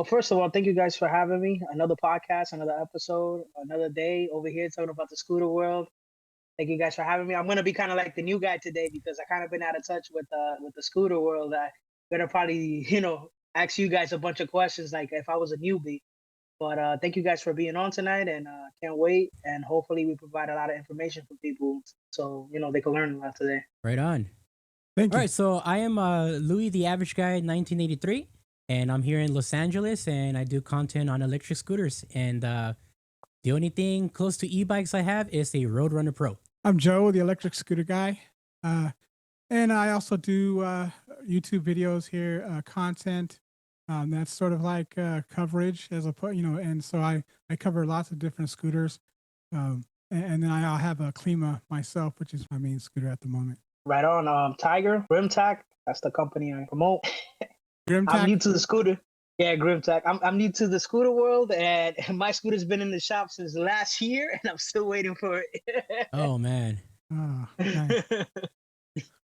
Well, first of all, thank you guys for having me. Another podcast, another episode, another day over here talking about the scooter world. Thank you guys for having me. I'm gonna be kind of like the new guy today because I kind of been out of touch with the scooter world. I'm gonna probably ask you guys a bunch of questions like if I was a newbie. But thank you guys for being on tonight, and can't wait. And hopefully we provide a lot of information for people so they can learn a lot today. Right on. Thank All you. right, so I am Louis, the average guy, 1983, and I'm here in Los Angeles, and I do content on electric scooters. And the only thing close to e-bikes I have is a Roadrunner Pro. I'm Joe, the electric scooter guy. And I also do YouTube videos here, content. That's sort of like coverage as a, and so I cover lots of different scooters. And then I'll have a Klima myself, which is my main scooter at the moment. Right on. Tiger, Grimtack, that's the company I promote. Grimtack? I'm new to the scooter. Yeah, Grimtack. I'm new to the scooter world, and my scooter's been in the shop since last year, and I'm still waiting for it. Oh, man. Oh, nice.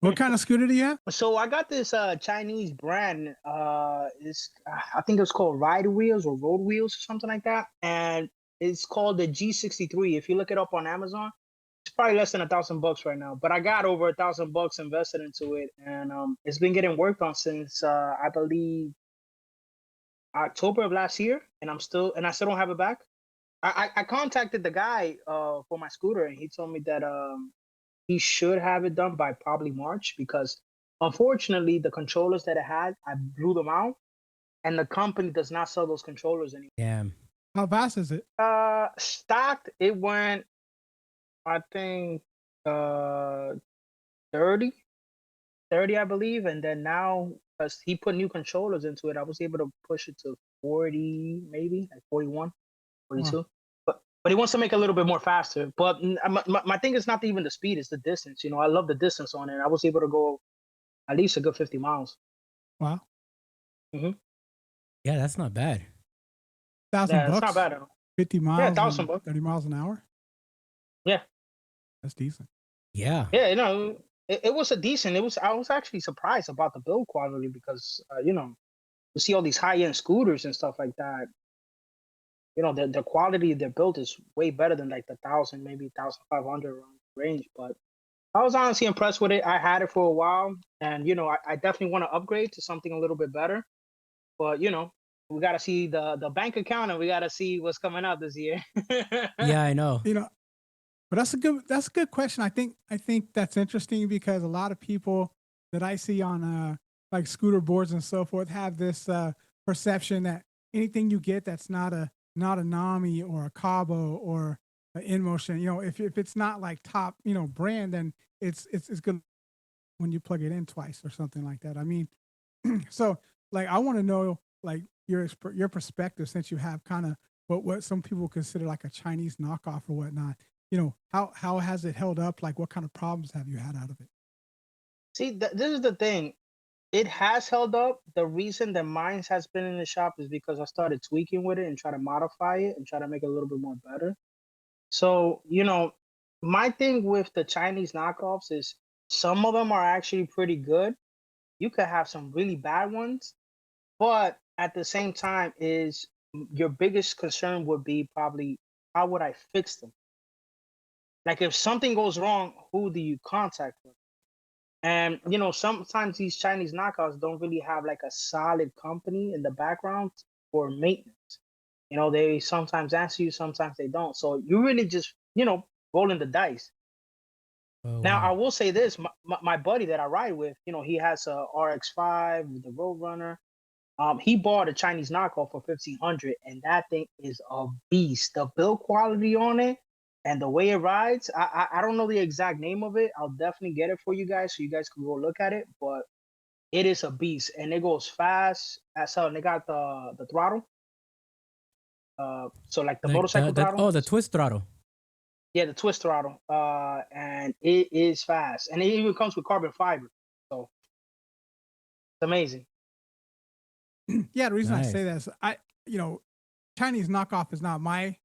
What kind of scooter do you have? So I got this Chinese brand. It's I think it's called Ride Wheels or Road Wheels or something like that, and it's called the G63. If you look it up on Amazon, it's probably less than $1,000 right now. But I got over $1,000 invested into it, and it's been getting worked on since I believe October of last year, and I still don't have it back. I contacted the guy for my scooter, and he told me that he should have it done by probably March because unfortunately the controllers that it had, I blew them out, and the company does not sell those controllers anymore. Damn. How fast is it? Stocked, it went, I think 30, I believe, and then now because he put new controllers into it, I was able to push it to 40, maybe like 41, 42. Wow. But he wants to make it a little bit more faster. But my thing is not even the speed; it's the distance. I love the distance on it. I was able to go at least a good 50 miles. Wow. Mm-hmm. Yeah, that's not bad. $1,000 Yeah, bucks. it's not bad at all. 50 miles. Yeah, $1,000. 30 miles an hour. Yeah. That's decent. Yeah. Yeah, it was a decent. I was actually surprised about the build quality because you see all these high end scooters and stuff like that. The quality of their build is way better than like the 1,000, maybe 1,500 range. But I was honestly impressed with it. I had it for a while, and I definitely want to upgrade to something a little bit better. But we got to see the bank account, and we got to see what's coming out this year. Yeah, I know. But that's a good question. I think that's interesting because a lot of people that I see on like scooter boards and so forth have this perception that anything you get that's not a Nami or a Cabo or an InMotion, if it's not like top brand, then it's good when you plug it in twice or something like that. I mean, so like I want to know like your perspective, since you have kind of what some people consider like a Chinese knockoff or whatnot. How has it held up? Like what kind of problems have you had out of it? See, this is the thing. It has held up. The reason that mine has been in the shop is because I started tweaking with it and try to modify it and try to make it a little bit more better. So, my thing with the Chinese knockoffs is some of them are actually pretty good. You could have some really bad ones, but at the same time is your biggest concern would be probably how would I fix them? Like if something goes wrong, who do you contact with? And sometimes these Chinese knockouts don't really have like a solid company in the background for maintenance. They sometimes answer you, sometimes they don't. So you really just rolling the dice. Oh, Now I wow. will say this: my buddy that I ride with, he has a RX-5 with the Roadrunner. He bought a Chinese knockoff for 1,500, and that thing is a beast. The build quality on it. And the way it rides, I don't know the exact name of it. I'll definitely get it for you guys so you guys can go look at it. But it is a beast, and it goes fast as hell. And they got the throttle. So like the motorcycle throttle. Oh, the twist throttle. Yeah, the twist throttle. And it is fast, and it even comes with carbon fiber. So it's amazing. Yeah, the reason Nice. I say that is Chinese knockoff is not my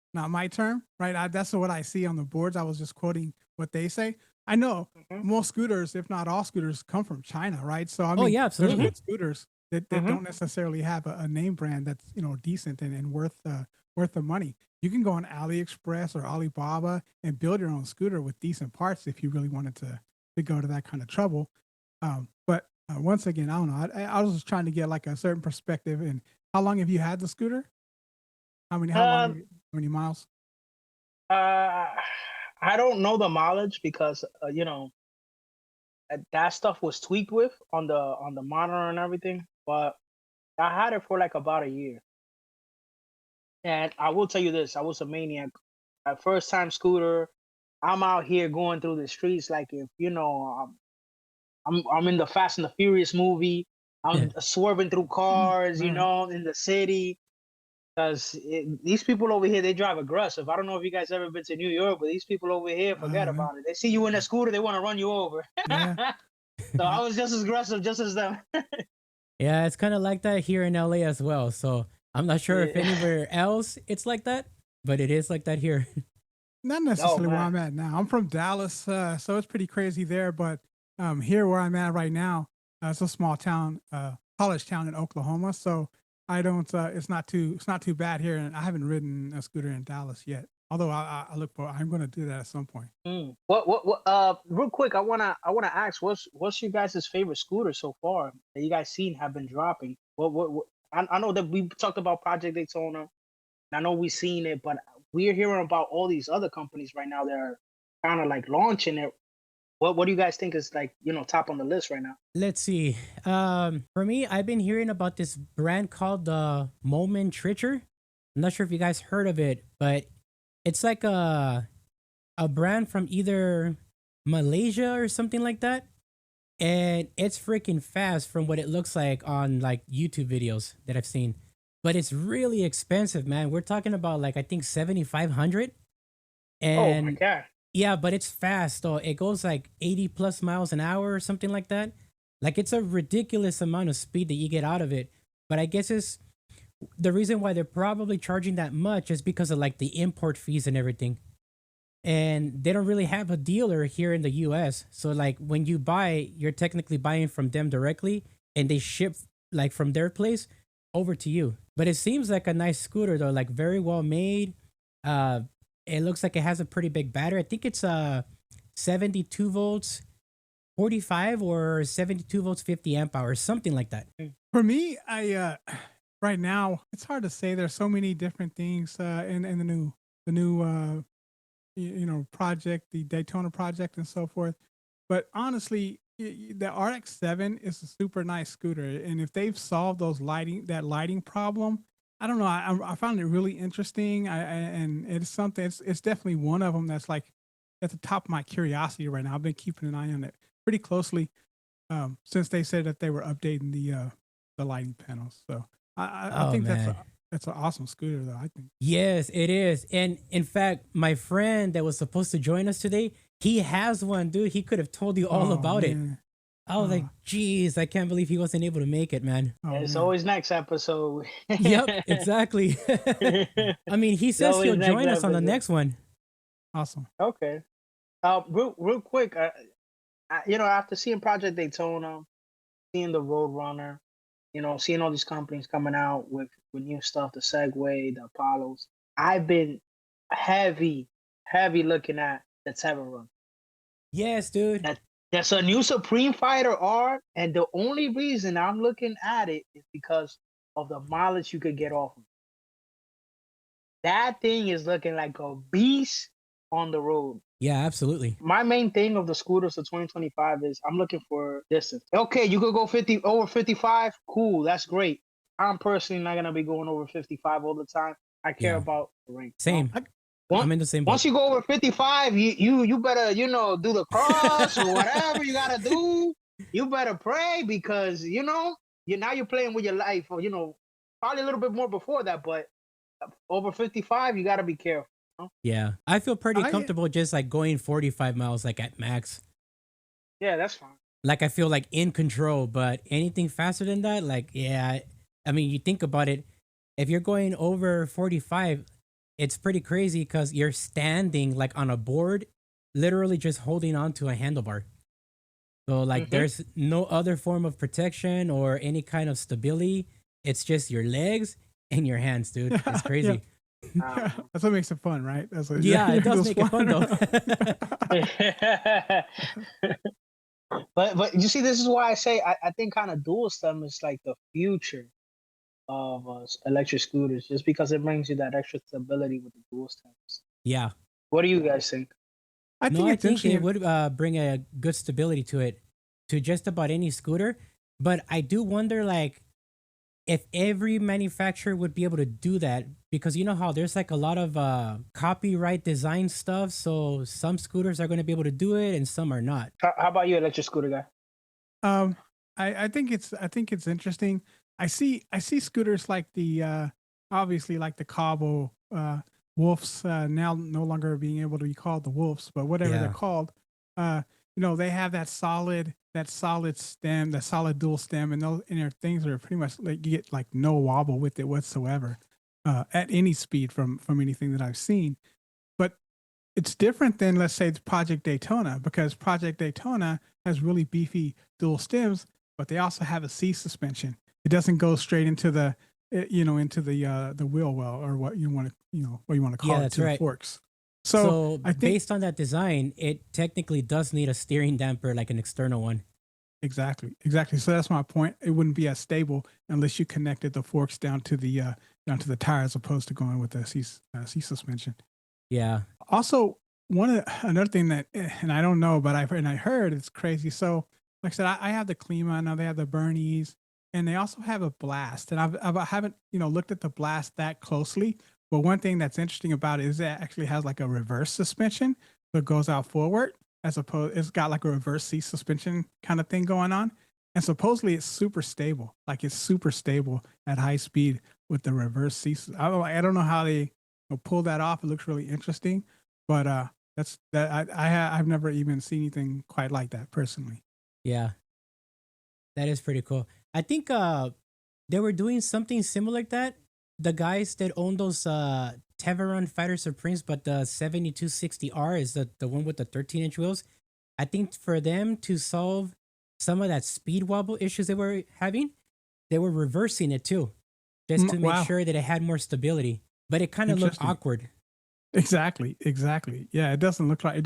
term, right? That's what I see on the boards. I was just quoting what they say. I know most scooters, if not all scooters, come from China, right? So I mean, Oh, yeah, absolutely. there's good scooters, that Hmm. don't necessarily have a name brand that's decent and worth the money. You can go on AliExpress or Alibaba and build your own scooter with decent parts if you really wanted to go to that kind of trouble. But once again, I don't know. I was just trying to get like a certain perspective. And how long have you had the scooter? How long? Um, How many miles? uh, I don't know the mileage because that stuff was tweaked with on the monitor and everything. But I had it for like about a year, and I will tell you this: I was a maniac. My first time scooter. I'm out here going through the streets like if I'm in the Fast and the Furious movie. I'm swerving through cars, Right. in the city. Because these people over here, they drive aggressive. I don't know if you guys ever been to New York, but these people over here, forget Yeah. about it. They see you in a scooter, they want to run you over. Yeah. So I was just as aggressive, just as them. Yeah, it's kind of like that here in LA as well. So I'm not sure if Yeah. anywhere else it's like that, but it is like that here. Not Oh necessarily where man. I'm at now. I'm from Dallas, so it's pretty crazy there. But here where I'm at right now, it's a small town, college town in Oklahoma. So I don't. It's not too bad here, and I haven't ridden a scooter in Dallas yet. Although I look for, I'm going to do that at some point. What real quick, I wanna ask, what's your guys' favorite scooter so far that you guys seen have been dropping? What I know that we talked about Project Daytona. I know we've seen it, but we're hearing about all these other companies right now that are kind of like launching it. What do you guys think is like, top on the list right now? Let's see. For me, I've been hearing about this brand called the Moment Tricher. I'm not sure if you guys heard of it, but it's like a brand from either Malaysia or something like that. And it's freaking fast from what it looks like on like YouTube videos that I've seen. But it's really expensive, man. We're talking about like I think 7,500. Oh my And god. yeah, but it's fast though. It goes like 80 plus miles an hour or something like that. Like it's a ridiculous amount of speed that you get out of it. But I guess it's the reason why they're probably charging that much is because of like the import fees and everything. And they don't really have a dealer here in the US. So like when you buy, you're technically buying from them directly and they ship like from their place over to you. But it seems like a nice scooter though, like very well made. Uh it looks like it has a pretty big battery. I think it's 72 volts 45 or 72 volts 50 amp hours, something like that. For me, I right now it's hard to say. There's so many different things in the new project, the Daytona project, and so forth. But honestly, the RX-7 is a super nice scooter, and if they've solved that lighting problem, I don't know. I found it really interesting. And it's something. It's definitely one of them that's like at the top of my curiosity right now. I've been keeping an eye on it pretty closely since they said that they were updating the lighting panels. So I Oh think man. that's an awesome scooter, though. I think. Yes, it is. And in fact, my friend that was supposed to join us today, he has one, dude. He could have told you all Oh about it. man. I was like, Oh, geez, I can't believe he wasn't able to make it, man. oh It's man. always next episode. Yep, exactly. I mean, he It's says always he'll next join us on the episode. next one. Awesome. Okay. Real quick, after seeing Project Daytona, seeing the Roadrunner, seeing all these companies coming out with new stuff, the Segway, the Apollos, I've been heavy, heavy looking at the Run. Yes, dude. That's a new Supreme Fighter R, and the only reason I'm looking at it is because of the mileage you could get off of it. That thing is looking like a beast on the road. Yeah, absolutely. My main thing of the scooters for 2025 is I'm looking for distance. Okay, you could go 50 over 55. Cool, that's great. I'm personally not gonna be going over 55 all the time. I care Yeah, about the range. same. I, Once I'm in the same boat. once you go over 55, you better do the cross or whatever you gotta do. You better pray because you're playing with your life, or probably a little bit more before that, but over 55 you gotta be careful. Yeah, I feel pretty I comfortable just like going 45 miles like at max. Yeah, that's fine. Like I feel like in control, but anything faster than that, like yeah, I mean, you think about it, if you're going over 45, it's pretty crazy because you're standing like on a board, literally just holding on to a handlebar. So like Hmm. there's no other form of protection or any kind of stability. It's just your legs and your hands, dude. It's Yeah. crazy. Yeah. That's what makes it fun, right? That's what Yeah, it you're does just make it fun flying though. around. But you see, this is why I say I think kind of dual stem is like the future of electric scooters, just because it brings you that extra stability with the dual stems. Yeah. What do you guys think? I No, think I it's think it interesting. would bring a good stability to it, to just about any scooter. But I do wonder, like, if every manufacturer would be able to do that, because you know how there's like a lot of copyright design stuff. So some scooters are going to be able to do it, and some are not. How about you, electric scooter guy? Um, I think it's interesting. I see scooters like the obviously like the Cobble Wolves now no longer being able to be called the Wolves, but whatever they're Yeah. called. They have that solid stem, that solid dual stem, and those and their things are pretty much like you get like no wobble with it whatsoever at any speed from anything that I've seen. But it's different than, let's say, Project Daytona, because Project Daytona has really beefy dual stems, but they also have a C suspension. It doesn't go straight into the wheel well, or what you want to Yeah, call it, that's to the right. forks. So So I think based on that design, it technically does need a steering damper, like an external one. exactly. So that's my point. It wouldn't be as stable unless you connected the forks down to the tire, as opposed to going with the C suspension. Yeah. Also, another thing that, and I don't know, but I heard it's crazy. So, like I said, I have the Klima. I know they have the Bernies, and they also have a Blast. And I haven't looked at the Blast that closely. But one thing that's interesting about it is that it actually has like a reverse suspension, so it goes out forward, as opposed it's got like a reverse C suspension kind of thing going on. And supposedly it's super stable, like it's super stable at high speed with the reverse C. I don't know how they pull that off. It looks really interesting, but that's that I've never even seen anything quite like that personally. Yeah. That is pretty cool. I think they were doing something similar like that. The guys that own those Teveron Fighter Supremes, but the 7260R is the one with the 13-inch wheels. I think for them to solve some of that speed wobble issues they were having, they were reversing it too, just to make Wow, sure that it had more stability. But it kind of looked interesting. awkward. Exactly. Yeah, it doesn't look right,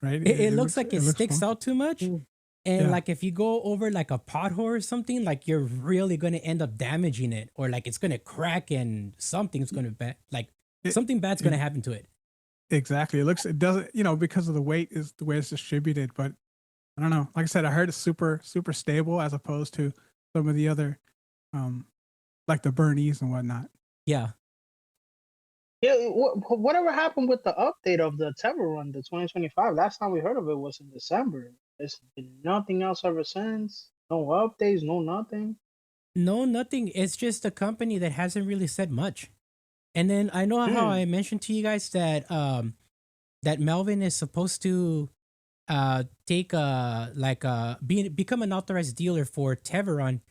right? It It looks looks like it it looks sticks funky. out too much. And Yeah. like if you go over like a pothole or something, like you're really gonna end up damaging it, or like it's gonna crack and something's gonna like It, something bad's gonna it happen to it. exactly. It doesn't, because of the weight is the way it's distributed, but I don't know. Like I said, I heard it's super super stable as opposed to some of the other um like the Bernies and whatnot. Yeah. Yeah, whatever happened with the update of the Terror Run, the 2025? Last time we heard of it was in December. There's been nothing else ever since. No updates, no nothing. No, nothing. It's just a company that hasn't really said much. And then I know how Hmm. I mentioned to you guys that that Melvin is supposed to take become an authorized dealer for Teveron.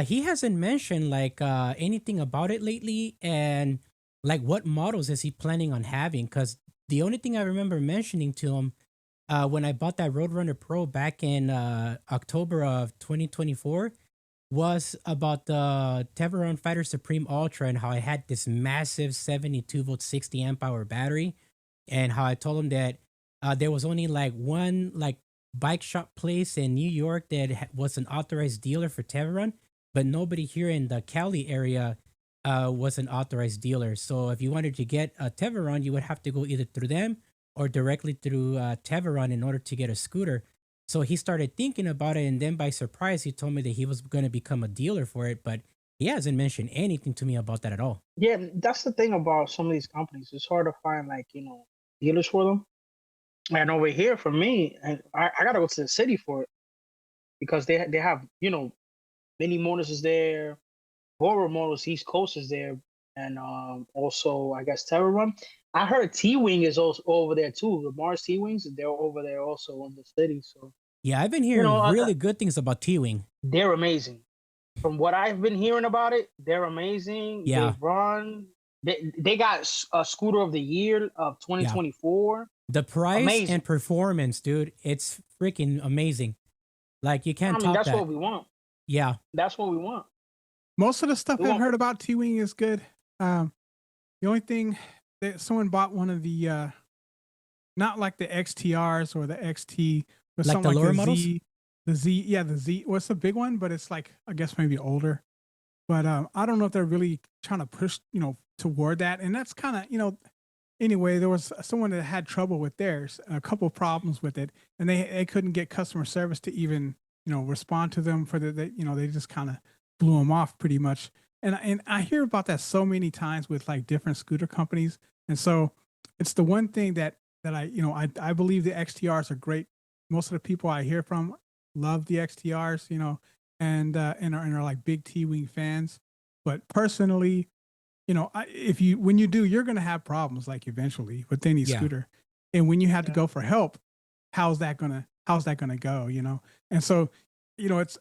He hasn't mentioned like anything about it lately, and like what models is he planning on having? Because the only thing I remember mentioning to him when I bought that Roadrunner Pro back in October of 2024 was about the Teveron Fighter Supreme Ultra, and how I had this massive 72-volt 60 amp hour battery, and how I told him that there was only like one like bike shop place in New York that was an authorized dealer for Teveron, but nobody here in the Cali area was an authorized dealer. So if you wanted to get a Teveron, you would have to go either through them or directly through Teveron in order to get a scooter. So he started thinking about it, and then by surprise, he told me that he was going to become a dealer for it, but he hasn't mentioned anything to me about that at all. Yeah, that's the thing about some of these companies. It's hard to find like dealers for them. And over here for me, and I gotta go to the city for it because they have Mini Motors is there, Boro Motors East Coast is there, and also I guess Terror Run. I heard T Wing is also over there too. The Mars T Wings, they're over there also in the city. So Yeah, I've been you know, hearing uh, uh, really good things about T Wing. they're amazing. From what I've been hearing about it, they're amazing. They Yeah, run. They got a scooter of the year of yeah. 2024. The price and Amazing. performance, dude, it's freaking amazing. Like you I can't mean, top that's that. what we want. Yeah. That's what we want. Most of the stuff We I've want. heard about T-Wing is good. The only thing that someone bought one of the not like the XTRs or the XT, but Like something the like lower models? the Z, yeah, the Z. What's the big one? But it's like I guess maybe older. But I don't know if they're really trying to push, toward that. And that's kind of, anyway, there was someone that had trouble with theirs, a couple of problems with it, and they couldn't get customer service to even, respond to them for they just kind of blew them off pretty much. And I hear about that so many times with like different scooter companies. And so it's the one thing that I believe the XTRs are great. Most of the people I hear from love the XTRs, and are like big T-Wing fans. But personally, if when you do, you're going to have problems like eventually with any Yeah. scooter. And when you have to Yeah. go for help, how's that gonna go? And so,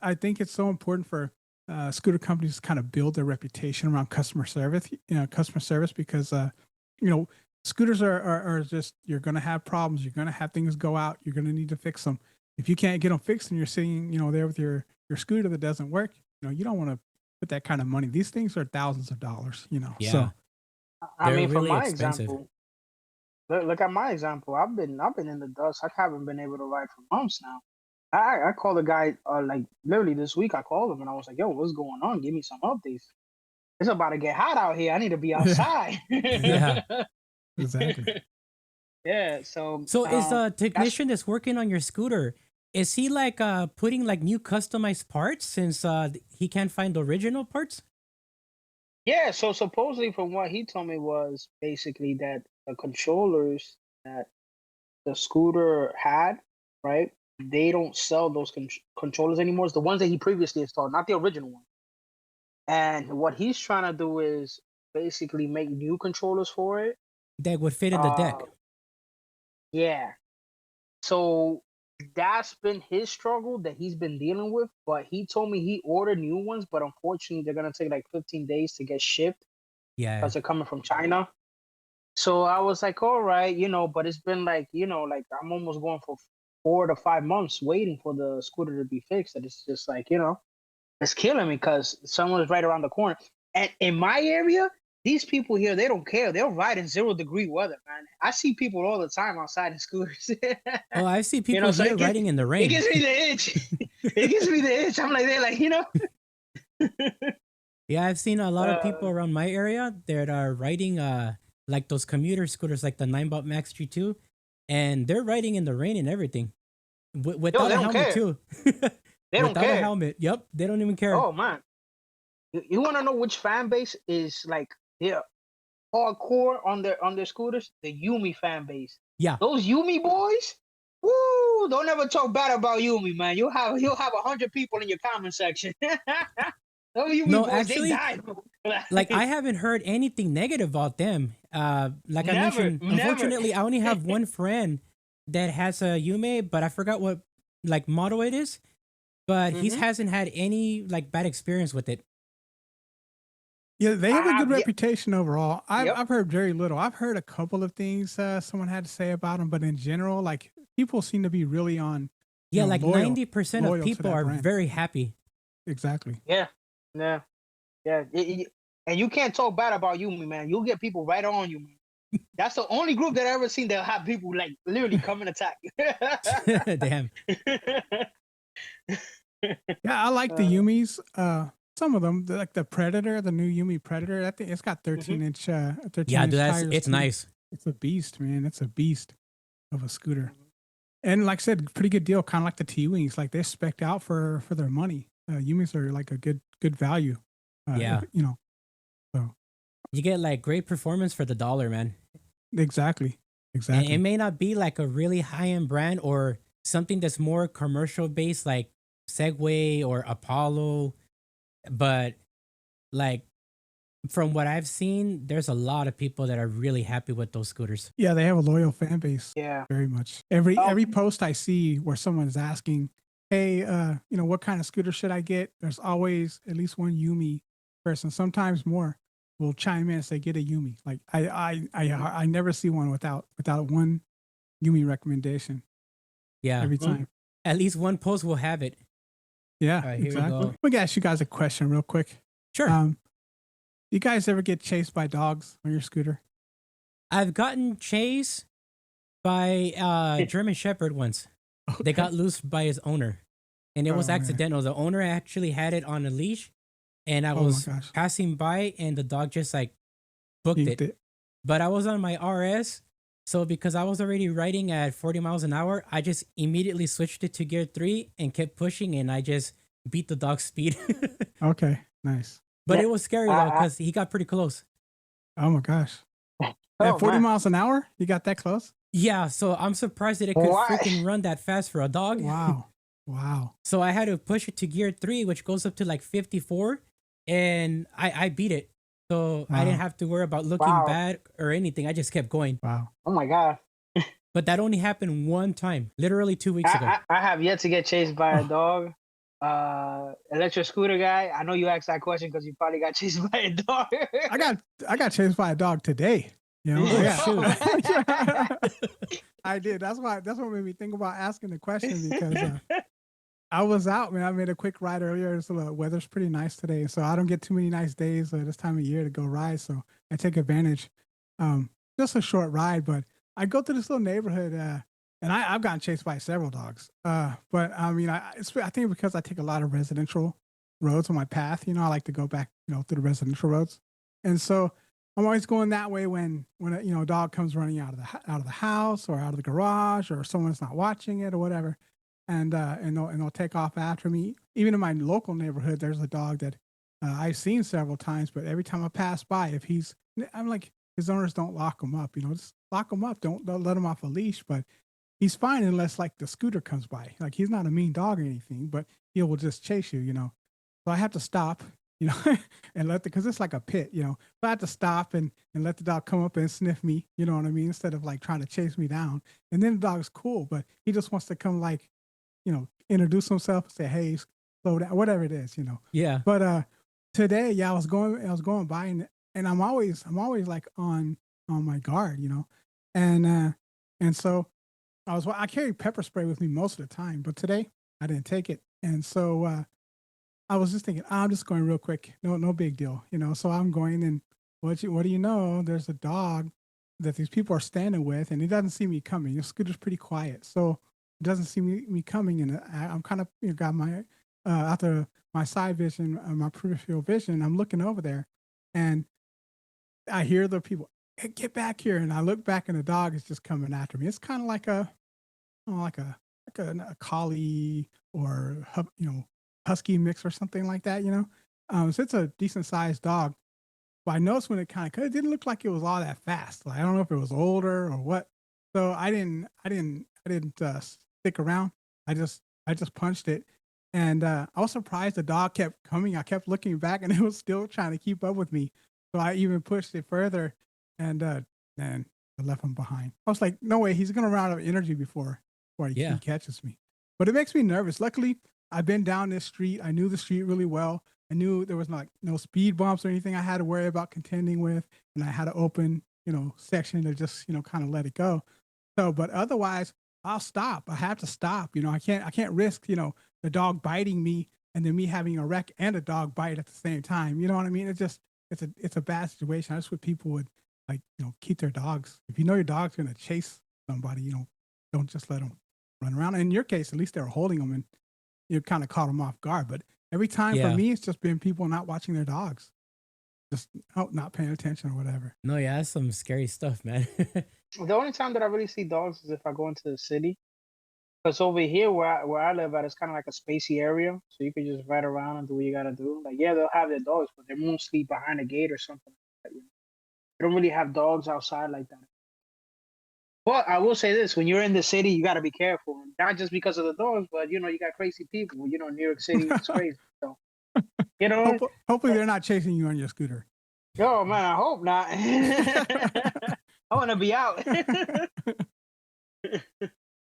I think it's so important for scooter companies to kind of build their reputation around customer service because, you know, scooters are just, you're going to have problems. You're going to have things go out. You're going to need to fix them. If you can't get them fixed and you're sitting, there with your scooter that doesn't work, you don't want to put that kind of money. These things are thousands of dollars, Yeah. So I They're mean, for really my expensive. example, look at my example. I've been in the dust. I haven't been able to ride for months now. I called the guy like literally this week. I called him and I was like, "Yo, what's going on? Give me some updates. It's about to get hot out here. I need to be yeah, outside." Yeah. exactly. Yeah. So So is the that's technician that's working on your scooter, is he like putting like new customized parts since he can't find the original parts? yeah. So supposedly, from what he told me, was basically that the controllers that the scooter had, right? They don't sell those controllers anymore. It's the ones that he previously installed, not the original one. And what he's trying to do is basically make new controllers for it. That would fit in the Uh, deck. yeah. So that's been his struggle that he's been dealing with. But he told me he ordered new ones, but unfortunately, they're gonna take like 15 days to get shipped Yeah. because they're coming from China. So I was like, all right, but it's been like, like I'm almost going for 4 to 5 months waiting for the scooter to be fixed. And it's just like, it's killing me because someone's right around the corner. And in my area, these people here, they don't care. They'll ride in 0-degree weather, man. I see people all the time outside in scooters. Oh, I see people So here riding in the it rain. gives me the itch. It gives me the itch. I'm like, they're like, Yeah, I've seen a lot of people uh, around my area that are riding like those commuter scooters like the 9-bot Max G2, and they're riding in the rain and everything. yo, Without they a don't helmet care. too. They don't Without a care. helmet. Yep, they don't even care. Oh, man. You want to know which fan base is like, yeah, hardcore on their scooters? The Yumi fan base. Yeah. Those Yumi boys, woo! Don't ever talk bad about Yumi, man. You'll have 100 people in your comment section. Those Yumi No, boys, they actually, died. like I haven't heard anything negative about them. Like I Never, mentioned, never. unfortunately, I only have one friend that has a Yume, but I forgot what like model it is. But he Hmm. hasn't had any like bad experience with it. Yeah, they I have a good have, yeah, reputation overall. I've yep. I've heard very little. I've heard a couple of things someone had to say about them, but in general, like people seem to be really Yeah, like loyal 90% of to people that are brand. very happy. Exactly. Yeah, yeah, yeah. And you can't talk bad about Yumi, man. You'll get people right on you, man. That's the only group that I've ever seen that have people like literally come and attack. Damn. Yeah, I like the uh, Yumis. Some of them, like the Predator, the new Yumi Predator. I think it's got mhm. 13-inch, Yeah, dude, tires it's too. nice. It's a beast, man. It's a beast of a scooter. And like I said, pretty good deal, kind of like the T-Wings. Like they're spec'd out for their money. Yumis are like a good value. Yeah. So You get like great performance for the dollar, man. exactly, And it exactly. may not be like a really high-end brand or something that's more commercial based like Segway or Apollo, but like from what I've seen, there's a lot of people that are really happy with those scooters. Yeah, they have a loyal fan base, Yeah. very much. Every Um. post I see where someone's asking, "Hey, what kind of scooter should I get?" There's always at least one Yumi person, sometimes more, will chime in and say, "Get a Yumi." Like I never see one without one Yumi recommendation Yeah. every Mhm. time. At least one post will have it. Yeah, All right, here we exactly. go. Let me ask you guys a question real quick. Sure. You guys ever get chased by dogs on your scooter? I've gotten chased by German Shepherd once. They got loose by his owner, and it was Oh, man. accidental. The owner actually had it on a leash, and I Oh my was gosh. passing by, and the dog just like booked Yanked it. it. But I was on my RS, so because I was already riding at 40 miles an hour, I just immediately switched it to gear 3 and kept pushing, and I just beat the dog's speed. Okay, nice. But Yeah, it was scary though, I, because he got pretty close. Oh my gosh. I, At oh 40 man, miles an hour, you got that close? Yeah, so I'm surprised that it could why? freaking run that fast for a dog. Wow. Wow. So I had to push it to gear 3, which goes up to like 54, and I beat it. So I didn't Wow. have to worry about looking Wow. bad or anything. I just kept going. Wow. Oh my god. But that only happened one time, literally 2 weeks ago. I have yet to get chased by a Oh. dog. Electric scooter guy. I know you asked that question because you probably got chased by a dog. I got chased by a dog today. You know? Oh, Yeah. shoot. I did. That's what made me think about asking the question because I was out, man. I made a quick ride earlier. So the weather's pretty nice today. So I don't get too many nice days this time of year to go ride. So I take advantage. Just a short ride, but I go to this little neighborhood and I've gotten chased by several dogs. But I mean, I think because I take a lot of residential roads on my path, you know, I like to go back, you know, through the residential roads. And so I'm always going that way when a dog comes running out of the house or out of the garage or someone's not watching it or whatever, and they'll take off after me. Even in my local neighborhood, there's a dog that I've seen several times, but every time I pass by, I'm like, his owners don't lock him up, you know, just lock him up, don't let him off a leash, but he's fine unless like the scooter comes by. Like he's not a mean dog or anything, but he will just chase you, you know. So I have to stop, you know, and because it's like a pit, you know. So I have to stop and let the dog come up and sniff me, you know what I mean, instead of like trying to chase me down. And then the dog's cool, but he just wants to come like, you know, introduce himself, say, hey, slow down, whatever it is, you know. Yeah. But today, yeah, I was going by and I'm always like on my guard, you know. And so I carry pepper spray with me most of the time, but today I didn't take it. And so I was just thinking, I'm just going real quick. No big deal, you know. So I'm going, and what do you know? There's a dog that these people are standing with, and he doesn't see me coming. The scooter's pretty quiet, so he doesn't see me coming, and I'm kind of, you know, got my after my side vision, my peripheral vision. I'm looking over there, and I hear the people, hey, get back here, and I look back, and the dog is just coming after me. It's kind of like a collie or you know, husky mix or something like that, you know. So it's a decent sized dog. But I noticed when it didn't look like it was all that fast. Like, I don't know if it was older or what. So I didn't stick around. I just punched it, and I was surprised the dog kept coming. I kept looking back, and it was still trying to keep up with me. So I even pushed it further, and then I left him behind. I was like, no way, he's gonna run out of energy before Yeah. he catches me. But it makes me nervous. Luckily, I've been down this street. I knew the street really well. I knew there was no speed bumps or anything I had to worry about contending with, and I had an open, you know, section to just, you know, kind of let it go. So, but otherwise, I'll stop. I have to stop. You know, I can't risk, you know, the dog biting me and then me having a wreck and a dog bite at the same time. You know what I mean? It's a bad situation. I just wish people would, like, you know, keep their dogs. If you know your dog's gonna chase somebody, you know, don't just let them run around. In your case, at least they were holding them and you kind of caught them off guard. But every time for Yeah. me, it's just been people not watching their dogs, just not paying attention or whatever. No, yeah, that's some scary stuff, man. The only time that I really see dogs is if I go into the city. Because over here where I live at, it's kind of like a spacey area, so you can just ride around and do what you gotta do. Like, yeah, they'll have their dogs, but they're mostly behind a gate or something like that, you know? They don't really have dogs outside like that. But I will say this: when you're in the city, you gotta be careful. Not just because of the dogs, but you know, you got crazy people. You know, New York City is crazy. So, you know, Hopefully, they're not chasing you on your scooter. oh man, I hope not. I want to be out.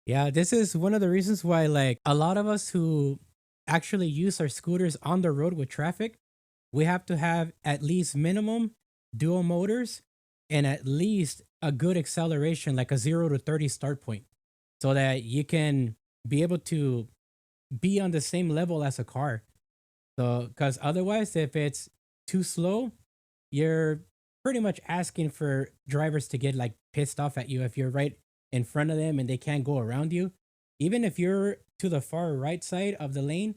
Yeah, this is one of the reasons why, like, a lot of us who actually use our scooters on the road with traffic, we have to have at least minimum dual motors and at least a good acceleration, like a 0 to 30 start point, so that you can be able to be on the same level as a car. So, because otherwise, if it's too slow, you're pretty much asking for drivers to get like pissed off at you if you're right in front of them and they can't go around you. Even if you're to the far right side of the lane,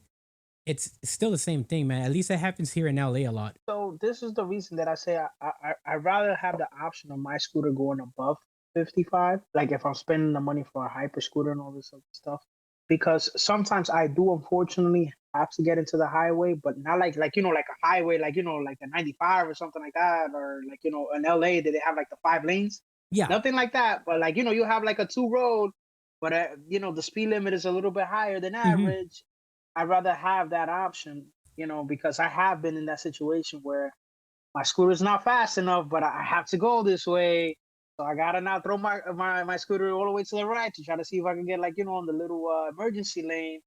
it's still the same thing, man. At least it happens here in LA a lot. So this is the reason that I say I rather have the option of my scooter going above 55. Like if I'm spending the money for a hyper scooter and all this other stuff, because sometimes I do unfortunately have to get into the highway, but not like like a highway like the 95 or something like that, or like in LA that they have like the 5 lanes, Yeah. nothing like that. But like you have like a two road, but the speed limit is a little bit higher than Hmm. average. I'd rather have that option, because I have been in that situation where my scooter's not fast enough, but I have to go this way. So I gotta now throw my scooter all the way to the right to try to see if I can get like on the little emergency lane,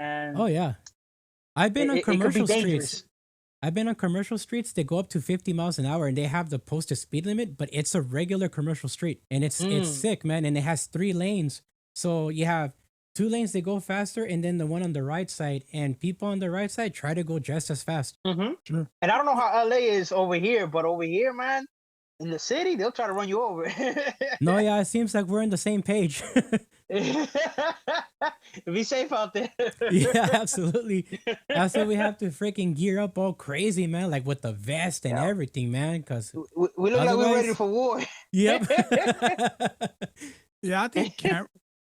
Oh, and yeah. I've been on it could be commercial streets. dangerous. I've been on commercial streets that go up to 50 miles an hour and they have the posted speed limit, but it's a regular commercial street. And it's Mm. sick, man. And it has 3 lanes. So you have 2 lanes that go faster and then the one on the right side. And people on the right side try to go just as fast. Hmm. Sure. And I don't know how LA is over here, but over here, man, in the city, they'll try to run you over. No, yeah, it seems like we're on the same page. Be safe out there. Yeah, absolutely. That's why we have to freaking gear up all crazy, man, like with the vest and Yeah. everything, man. Because We look like we're ready otherwise, for war. yep. Yeah, I think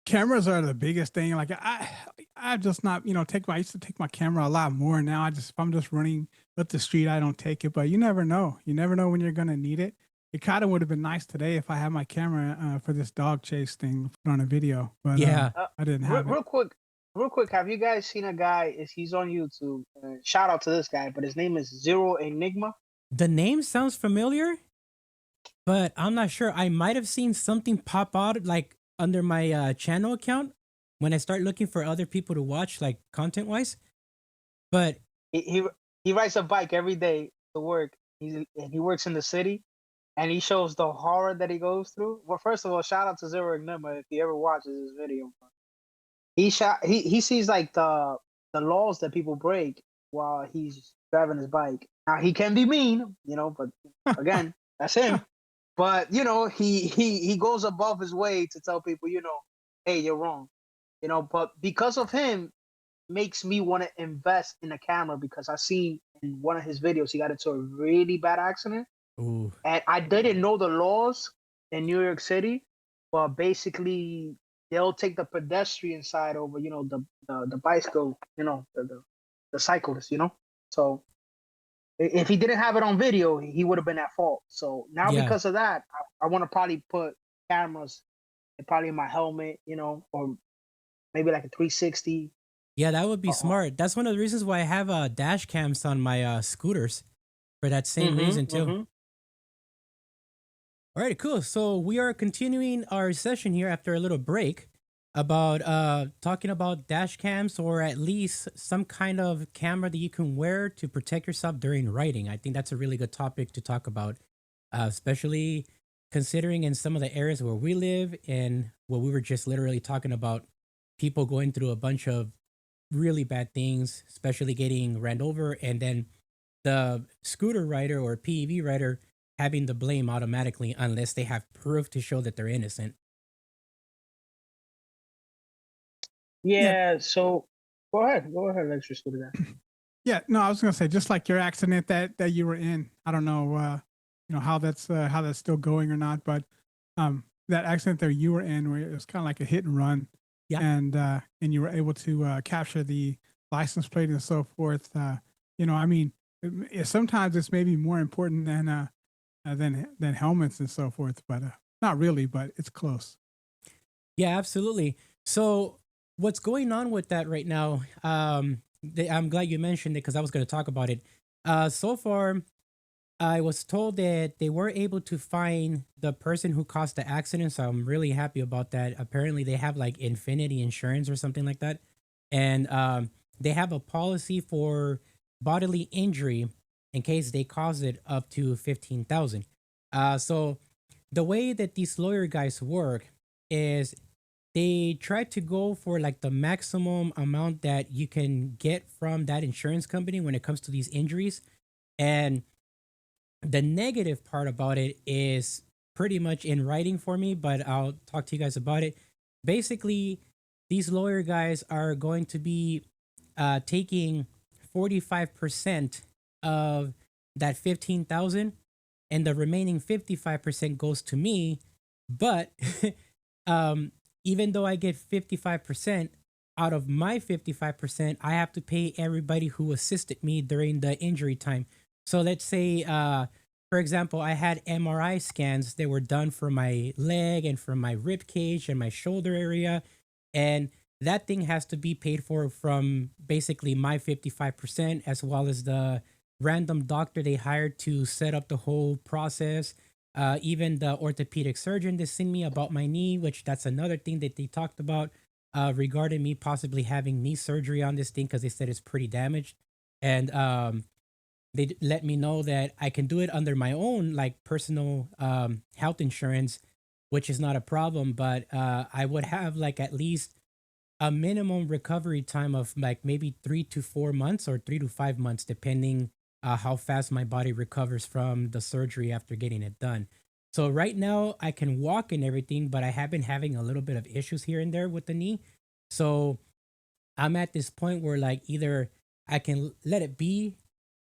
cameras are the biggest thing. Like I just not I used to take my camera a lot more. Now if I'm just running up the street, I don't take it. But you never know. You never know when you're gonna need it. It kind of would have been nice today if I had my camera for this dog chase thing put on a video, but Yeah. I didn't Real, have it. real quick, have you guys seen a guy? He's on YouTube. Shout out to this guy, but his name is Zero Enigma. The name sounds familiar, but I'm not sure. I might have seen something pop out like under my channel account when I start looking for other people to watch, like content wise. But He, he he rides a bike every day to work. He works in the city, and he shows the horror that he goes through. Well, first of all, shout out to Zero Enigma if he ever watches this video. He sees like the laws that people break while he's driving his bike. Now he can be mean, but again, that's him. But he goes above his way to tell people, hey, you're wrong. But because of him, makes me want to invest in a camera because I seen in one of his videos he got into a really bad accident, ooh, and I didn't know the laws in New York City, but basically they'll take the pedestrian side over, the bicycle, the cyclist, So if he didn't have it on video, he would have been at fault. So now yeah, because of that, I want to probably put cameras probably in my helmet, or maybe like a 360. yeah, that would be Uh-uh. smart. That's one of the reasons why I have dash cams on my scooters for that same reason Mm-hmm. too. Mm-hmm. All right, cool. So we are continuing our session here after a little break about talking about dash cams or at least some kind of camera that you can wear to protect yourself during riding. I think that's a really good topic to talk about, especially considering in some of the areas where we live and what we were just literally talking about people going through a bunch of really bad things, especially getting ran over and then the scooter rider or PEV rider having the blame automatically unless they have proof to show that they're innocent. Yeah, Yeah, so go ahead, Alexis, do that. yeah. No, I was gonna say just like your accident that you were in. I don't know, how that's still going or not, but that accident that you were in, where it was kind of like a hit and run, Yeah. and you were able to capture the license plate and so forth. I mean, sometimes it's maybe more important than helmets and so forth, but not really, but it's close. Yeah, absolutely. So what's going on with that right now? I'm glad you mentioned it because I was going to talk about it. So far, I was told that they were able to find the person who caused the accident. So I'm really happy about that. Apparently, they have like Infinity Insurance or something like that, and they have a policy for bodily injury in case they cause it up to 15,000. So the way that these lawyer guys work is they try to go for like the maximum amount that you can get from that insurance company when it comes to these injuries. And the negative part about it is pretty much in writing for me, but I'll talk to you guys about it. Basically, these lawyer guys are going to be taking 45% of that 15,000, and the remaining 55% goes to me. But um, even though I get 55%, out of my 55%, I have to pay everybody who assisted me during the injury time. So let's say, for example, I had MRI scans that were done for my leg and for my rib cage and my shoulder area. And that thing has to be paid for from basically my 55%, as well as the random doctor they hired to set up the whole process. Even the orthopedic surgeon that seen me about my knee, which that's another thing that they talked about regarding me possibly having knee surgery on this thing because they said it's pretty damaged. And they let me know that I can do it under my own like personal health insurance, which is not a problem. But I would have like at least a minimum recovery time of like maybe 3 to 4 months or 3 to 5 months, depending how fast my body recovers from the surgery after getting it done. So right now I can walk and everything, but I have been having a little bit of issues here and there with the knee. So I'm at this point where like either I can let it be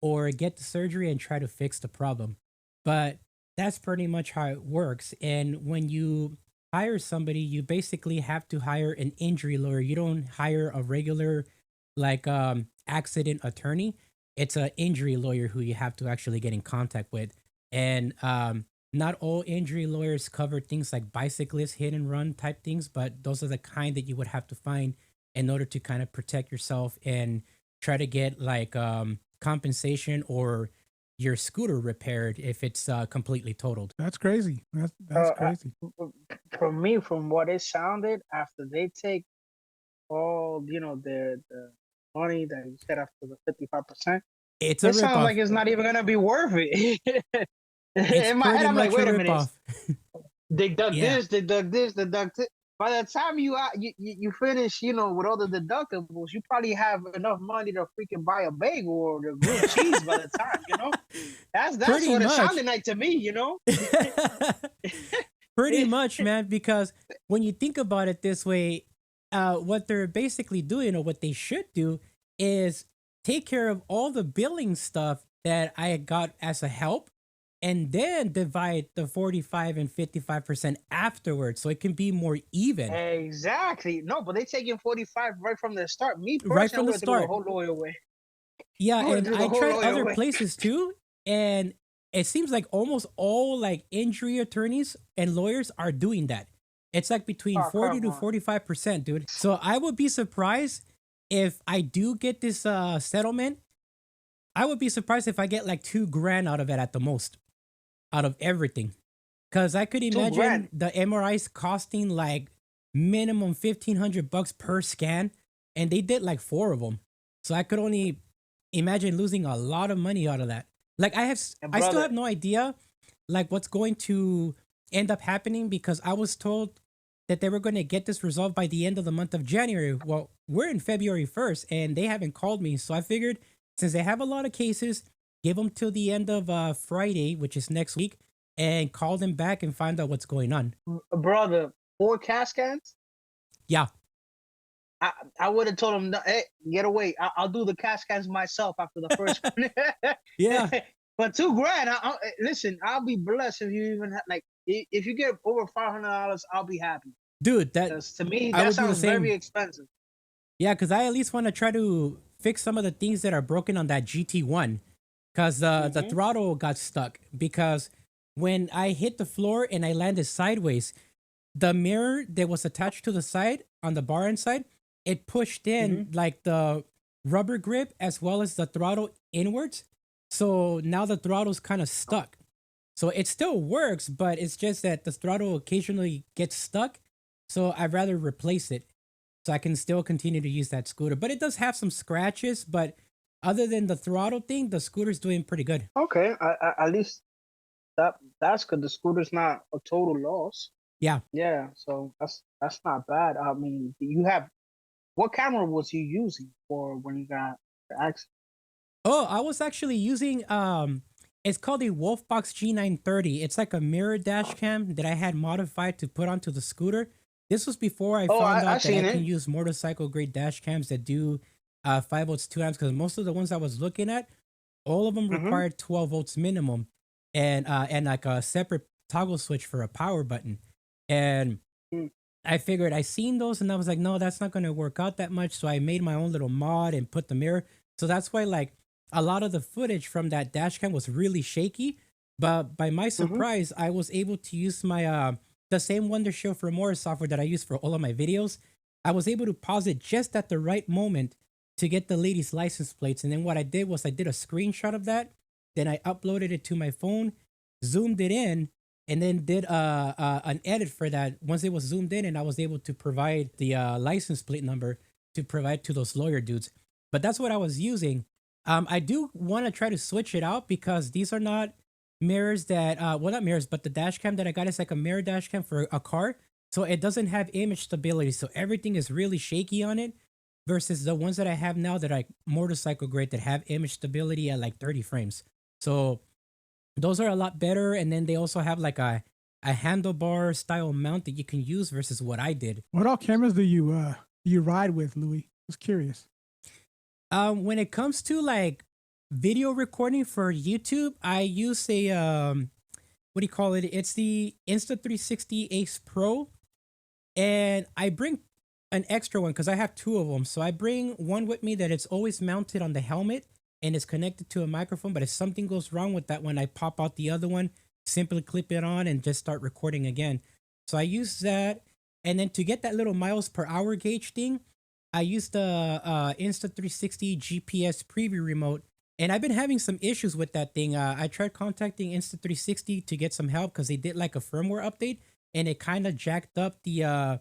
or get the surgery and try to fix the problem. But that's pretty much how it works. And when you hire somebody, you basically have to hire an injury lawyer. You don't hire a regular like accident attorney. It's an injury lawyer who you have to actually get in contact with. And not all injury lawyers cover things like bicyclist hit and run type things, but those are the kind that you would have to find in order to kind of protect yourself and try to get like compensation or your scooter repaired if it's completely totaled. That's crazy. That's Uh, I, crazy. from me, from what it sounded, after they take all the money that you said after the 55%, It's a it sounds ripoff. like it's not even gonna be worth it. It's In my head, pretty I'm like, much a wait a minute, ripoff. they dug Yeah. this, they dug this, they dug this. By the time you finish, with all the deductibles, you probably have enough money to freaking buy a bagel or the grilled cheese by the time. That's Pretty what it much. sounded like to me. Pretty much, man, because when you think about it this way, what they're basically doing or what they should do is take care of all the billing stuff that I got as a help and then divide the 45 and 55% afterwards so it can be more even Exactly. No, but they taking 45 right from the start. Me right personally, from I the would have threw the start. whole lawyer away. Yeah, I would have and threw the I whole tried lawyer other away. places too, and it seems like almost all like injury attorneys and lawyers are doing that. It's like between Oh, 40 come to on. 45%, dude. So I would be surprised if I do get this settlement. I would be surprised if I get like 2 grand out of it at the most, out of everything. Cause I could 2 grand. imagine the MRIs costing like minimum $1,500 per scan, and they did like 4 of them. So I could only imagine losing a lot of money out of that. Like And I still brother, have no idea like what's going to end up happening because I was told that they were going to get this resolved by the end of the month of January. Well, we're in February 1st and they haven't called me. So I figured since they have a lot of cases, give them till the end of Friday, which is next week, and call them back and find out what's going on. brother, 4 CAT scans. Yeah. I would have told him, "No, hey, get away. I'll do the CAT scans myself after the first one." Yeah. But 2 grand. Listen, I'll be blessed if you even like if you get over $500, I'll be happy. Dude, that Because to me, I that would do the sounds very same. expensive. Yeah, because I at least want to try to fix some of the things that are broken on that GT1. Because the Hmm. throttle got stuck. Because when I hit the floor and I landed sideways, the mirror that was attached to the side on the bar inside, it pushed in Hmm. like the rubber grip as well as the throttle inwards. So now the throttle's kind of stuck. So it still works, but it's just that the throttle occasionally gets stuck. So I'd rather replace it so I can still continue to use that scooter. But it does have some scratches, but other than the throttle thing, the scooter's doing pretty good. Okay, at least that's good. The scooter's not a total loss. Yeah. Yeah, so that's not bad. I mean, you have what camera was you using for when you got the accident? Oh, I was actually using it's called a Wolfbox G930. It's like a mirror dash cam that I had modified to put onto the scooter. This was before I Oh, found I out that I seen can it. use motorcycle grade dash cams that do 5 volts 2 amps, because most of the ones I was looking at, all of them Mm-hmm. required 12 volts minimum, and like a separate toggle switch for a power button. And Mm. I figured I seen those and I was like, no, that's not going to work out that much. So I made my own little mod and put the mirror. So that's why like a lot of the footage from that dash cam was really shaky. But by my Mm-hmm. surprise, I was able to use my the same Wondershow for More software that I use for all of my videos. I was able to pause it just at the right moment to get the lady's license plates. And then what I did was I did a screenshot of that. Then I uploaded it to my phone, zoomed it in, and then did an edit for that once it was zoomed in, and I was able to provide the license plate number to provide to those lawyer dudes. But that's what I was using. I do want to try to switch it out because these are not mirrors that well, not mirrors, but the dash cam that I got is like a mirror dash cam for a car, so it doesn't have image stability, so everything is really shaky on it versus the ones that I have now that are like motorcycle grade that have image stability at like 30 frames. So those are a lot better, and then they also have like a handlebar style mount that you can use versus what I did. What all cameras do you ride with, Louis? Just curious. When it comes to like video recording for YouTube, I use a what do you call it? It's the Insta360 Ace Pro, and I bring an extra one because I have two of them. So I bring one with me that it's always mounted on the helmet and it's connected to a microphone. But if something goes wrong with that one, I pop out the other one, simply clip it on, and just start recording again. So I use that. And then to get that little miles per hour gauge thing, I use the Insta360 GPS preview remote. And I've been having some issues with that thing. I tried contacting Insta360 to get some help because they did like a firmware update, and it kind of jacked up the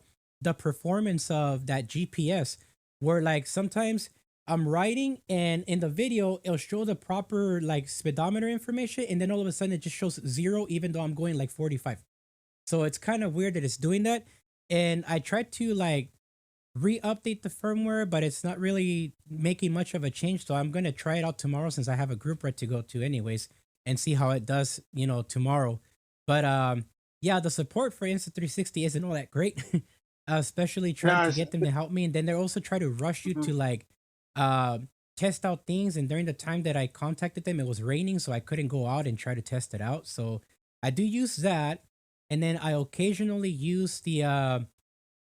performance of that GPS. Where like sometimes I'm riding and in the video it'll show the proper like speedometer information, and then all of a sudden it just shows 0 even though I'm going like 45. So it's kind of weird that it's doing that. And I tried to like re-update the firmware, but it's not really making much of a change. So I'm gonna try it out tomorrow since I have a group ride to go to anyways, and see how it does, tomorrow. But yeah, the support for Insta360 isn't all that great. Especially trying No, to get them to help me, and then they also try to rush you mhm. to like uh test out things. And during the time that I contacted them, it was raining, so I couldn't go out and try to test it out. So I do use that, and then I occasionally use the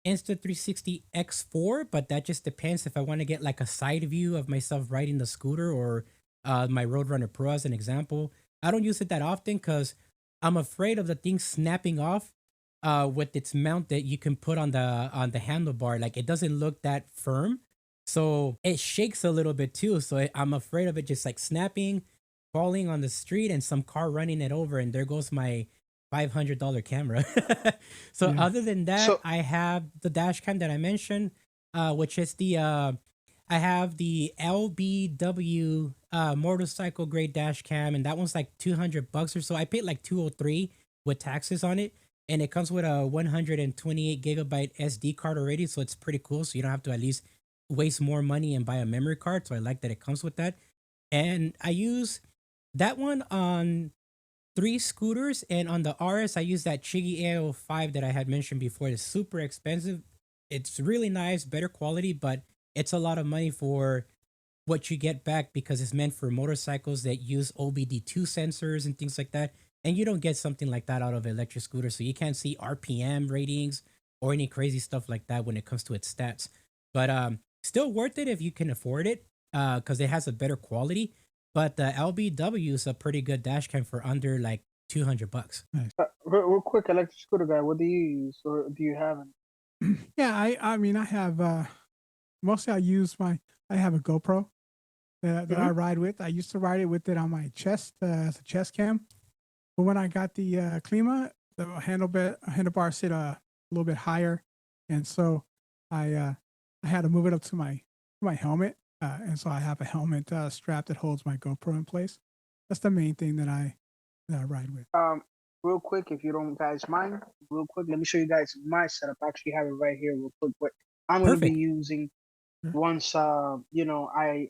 Insta360 X4, but that just depends if I want to get like a side view of myself riding the scooter, or my Roadrunner Pro as an example. I don't use it that often because I'm afraid of the thing snapping off with its mount that you can put on the handlebar. Like it doesn't look that firm, so it shakes a little bit too. So I'm afraid of it just like snapping, falling on the street, and some car running it over, and there goes my $500 camera. So Yeah. other than that, So I have the dash cam that I mentioned, which is the I have the LBW motorcycle grade dash cam, and that one's like $200 or so. I paid like 203 with taxes on it, and it comes with a 128 gigabyte SD card already, so it's pretty cool. So you don't have to at least waste more money and buy a memory card. So I like that it comes with that, and I use that one on three scooters, and on the RS I use that Chiggy A05 that I had mentioned before. It's super expensive. It's really nice, better quality, but it's a lot of money for what you get back because it's meant for motorcycles that use OBD2 sensors and things like that. And you don't get something like that out of electric scooters. So you can't see RPM ratings or any crazy stuff like that when it comes to its stats. But still worth it if you can afford it because it has a better quality. But the LBW is a pretty good dash cam for under like $200. Nice. real quick, electric scooter guy, what do you use or do you have? Yeah, I mean I have mostly I have a GoPro that I Mm-hmm. ride with. I used to ride it with it on my chest as a chest cam. But when I got the Klima, the handlebar sit a little bit higher, and so I had to move it up to my helmet, and so I have a helmet strap that holds my GoPro in place. That's the main thing that I ride with. Um, real quick, if you don't guys mind, real quick, let me show you guys my setup. I actually have it right here, real quick. What I'm going to be Perfect. using Sure. once, I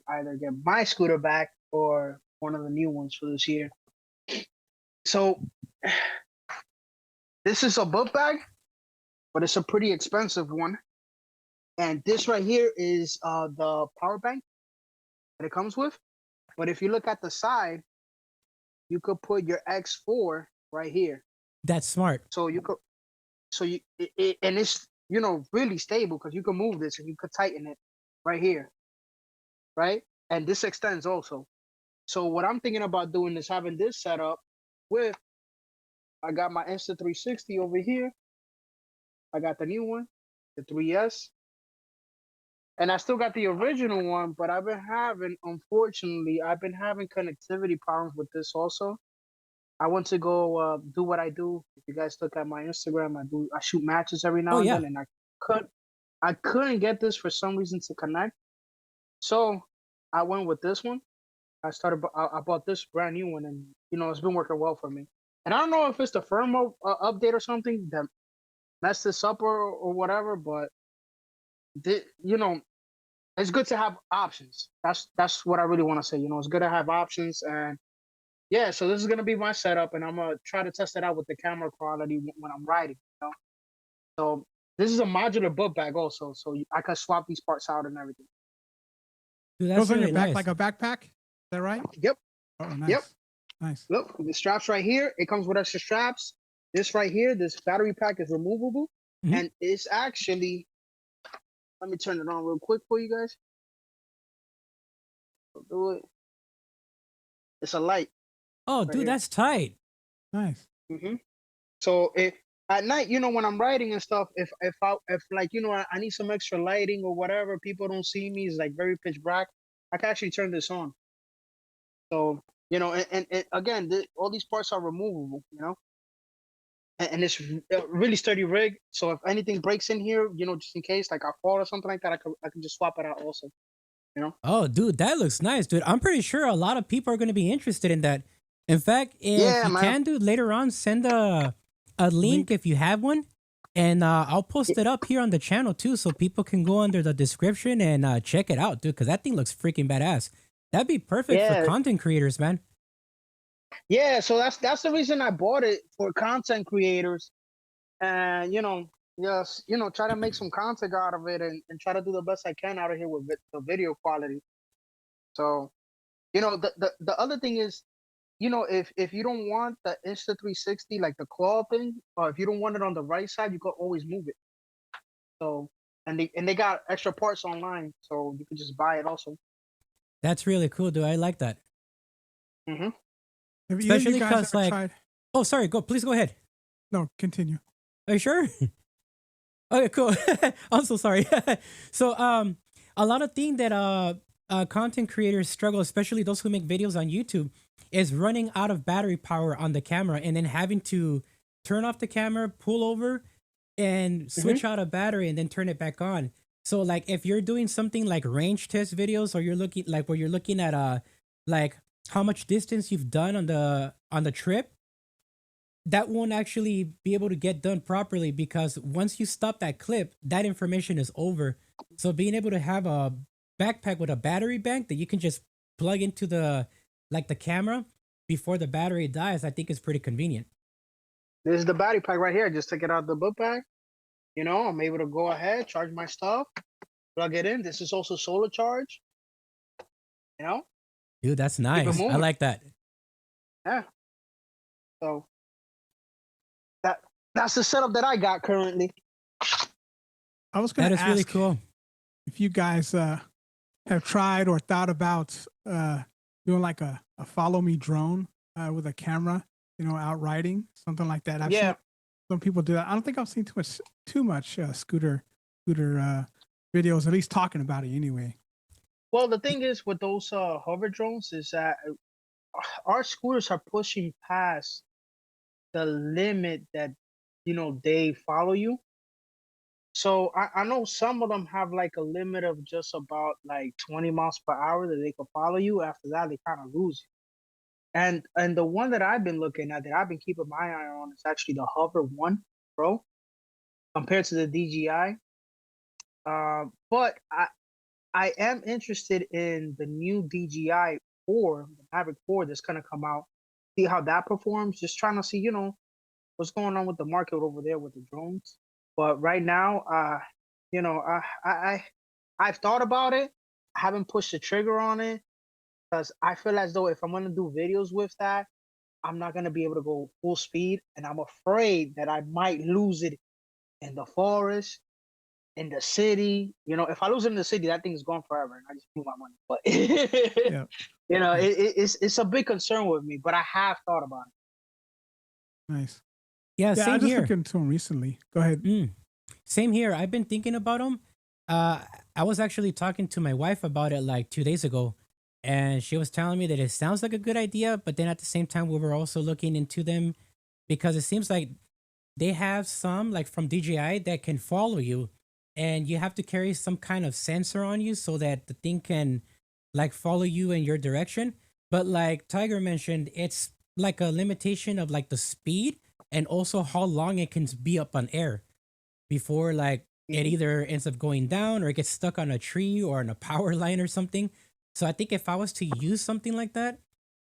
either get my scooter back or one of the new ones for this year. So this is a book bag, but it's a pretty expensive one. And this right here is the power bank that it comes with. But if you look at the side, you could put your X4 right here. That's smart. So you could, and it's really stable because you can move this and you could tighten it right here, right? And this extends also. So what I'm thinking about doing is having this set up with, I got my Insta360 over here. I got the new one, the 3S. And I still got the original one, but unfortunately, I've been having connectivity problems with this also. I want to go do what I do. If you guys look at my Instagram, I shoot matches every now Oh and yeah. then, and I couldn't get this for some reason to connect. So I went with this one. I bought this brand new one, and it's been working well for me. And I don't know if it's the firmware update or something that messed this up or whatever, but it's good to have options. That's what I really want to say. It's good to have options, and yeah. So this is gonna be my setup, and I'm gonna try to test it out with the camera quality when I'm riding. So this is a modular book bag also, so I can swap these parts out and everything. Dude, that's Goes on really your back nice. like a backpack. Is that right? Yep. Oh, nice. Yep. Nice. Look, the straps right here. It comes with extra straps. This right here, this battery pack is removable, Mhm. and it's actually. Let me turn it on real quick for you guys. I'll do it. It's a light. Oh, Right dude, here. that's tight. Nice. So at night, when I'm writing and stuff, if I need some extra lighting or whatever, people don't see me, it's like very pitch black, I can actually turn this on. So and again, all these parts are removable, and it's a really sturdy rig. So if anything breaks in here, just in case, like I fall or something like that, I can just swap it out also. Oh, dude, that looks nice, dude. I'm pretty sure a lot of people are going to be interested in that. In fact, if Yeah, you man. can, dude, later on, send a link if you have one, and I'll post it up here on the channel too, so people can go under the description and check it out, dude. Because that thing looks freaking badass. That'd be perfect for Yeah, content creators, man. yeah. So that's the reason I bought it, for content creators, and just try to make some content out of it, and try to do the best I can out of here with the video quality. So the other thing is, if you don't want the Insta360, like the claw thing, or if you don't want it on the right side, you can always move it. So and they got extra parts online, so you can just buy it also. That's really cool, dude. I like that. hmm Have either of you Especially guys because, ever like, tried? oh, sorry, please go ahead. No, continue. Are you sure? Okay, cool. I'm so sorry. So, a lot of things that content creators struggle, especially those who make videos on YouTube, is running out of battery power on the camera and then having to turn off the camera, pull over, and hmm switch out a battery and then turn it back on. So, like, if you're doing something like range test videos, or you're looking like where you're looking at like how much distance you've done on the trip, that won't actually be able to get done properly, because once you stop that clip, that information is over. So being able to have a backpack with a battery bank that you can just plug into the camera before the battery dies, I think is pretty convenient. This is the battery pack right here. Just take it out of the book bag. I'm able to go ahead, charge my stuff, plug it in. This is also solar charge. You know, Dude, that's keep it nice. I moving. like that. Yeah. So that's the setup that I got currently. I was going That to is really ask cool. if you guys have tried or thought about doing like a follow me drone with a camera, out riding, something like that. I've Yeah. seen some people do that. I don't think I've seen too much scooter videos, at least talking about it anyway. Well, the thing is with those hover drones is that our scooters are pushing past the limit that they follow you. So I know some of them have like a limit of just about like 20 miles per hour that they can follow you. After that, they kind of lose you. And the one that I've been looking at, that I've been keeping my eye on, is actually the Hover One Pro compared to the DJI. But I am interested in the new DJI 4, the Maverick 4 that's gonna come out. See how that performs. Just trying to see, what's going on with the market over there with the drones. But right now, I've thought about it. I haven't pushed the trigger on it because I feel as though if I'm gonna do videos with that, I'm not gonna be able to go full speed, and I'm afraid that I might lose it in the forest, in the city. If I lose it in the city, that thing is gone forever, and I just lose my money. But Yeah. it's a big concern with me. But I have thought about it. Nice. Yeah, Yeah, I same just here. looked into them recently. Go ahead. Same here. I've been thinking about them. I was actually talking to my wife about it like 2 days ago, and she was telling me that it sounds like a good idea, but then at the same time, we were also looking into them because it seems like they have some like from DJI that can follow you, and you have to carry some kind of sensor on you so that the thing can like follow you in your direction. But like Tiger mentioned, it's like a limitation of like the speed and also how long it can be up on air before like it Mhm. either ends up going down or it gets stuck on a tree or on a power line or something. So I think if I was to use something like that,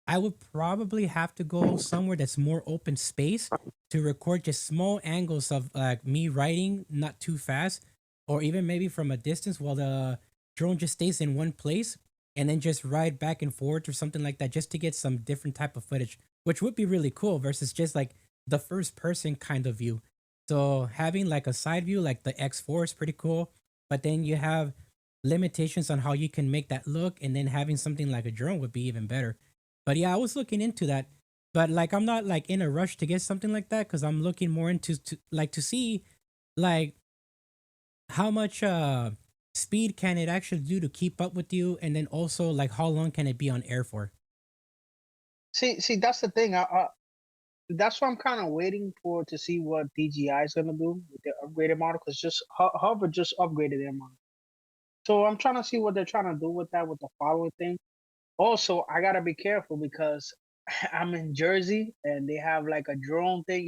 I would probably have to go somewhere that's more open space to record just small angles of like me riding not too fast, or even maybe from a distance while the drone just stays in one place and then just ride back and forth or something like that just to get some different type of footage, which would be really cool versus just like the first person kind of view. So having like a side view like the X4 is pretty cool, but then you have limitations on how you can make that look, and then having something like a drone would be even better. But yeah, I was looking into that. But like I'm not like in a rush to get something like that because I'm looking more into like to see like how much speed can it actually do to keep up with you, and then also like how long can it be on air for. See, that's the thing. That's why I'm kind of waiting for to see what DJI is gonna do with their upgraded model, because just Hover just upgraded their model. So I'm trying to see what they're trying to do with that, with the following thing. Also, I gotta be careful because I'm in Jersey and they have like a drone thing.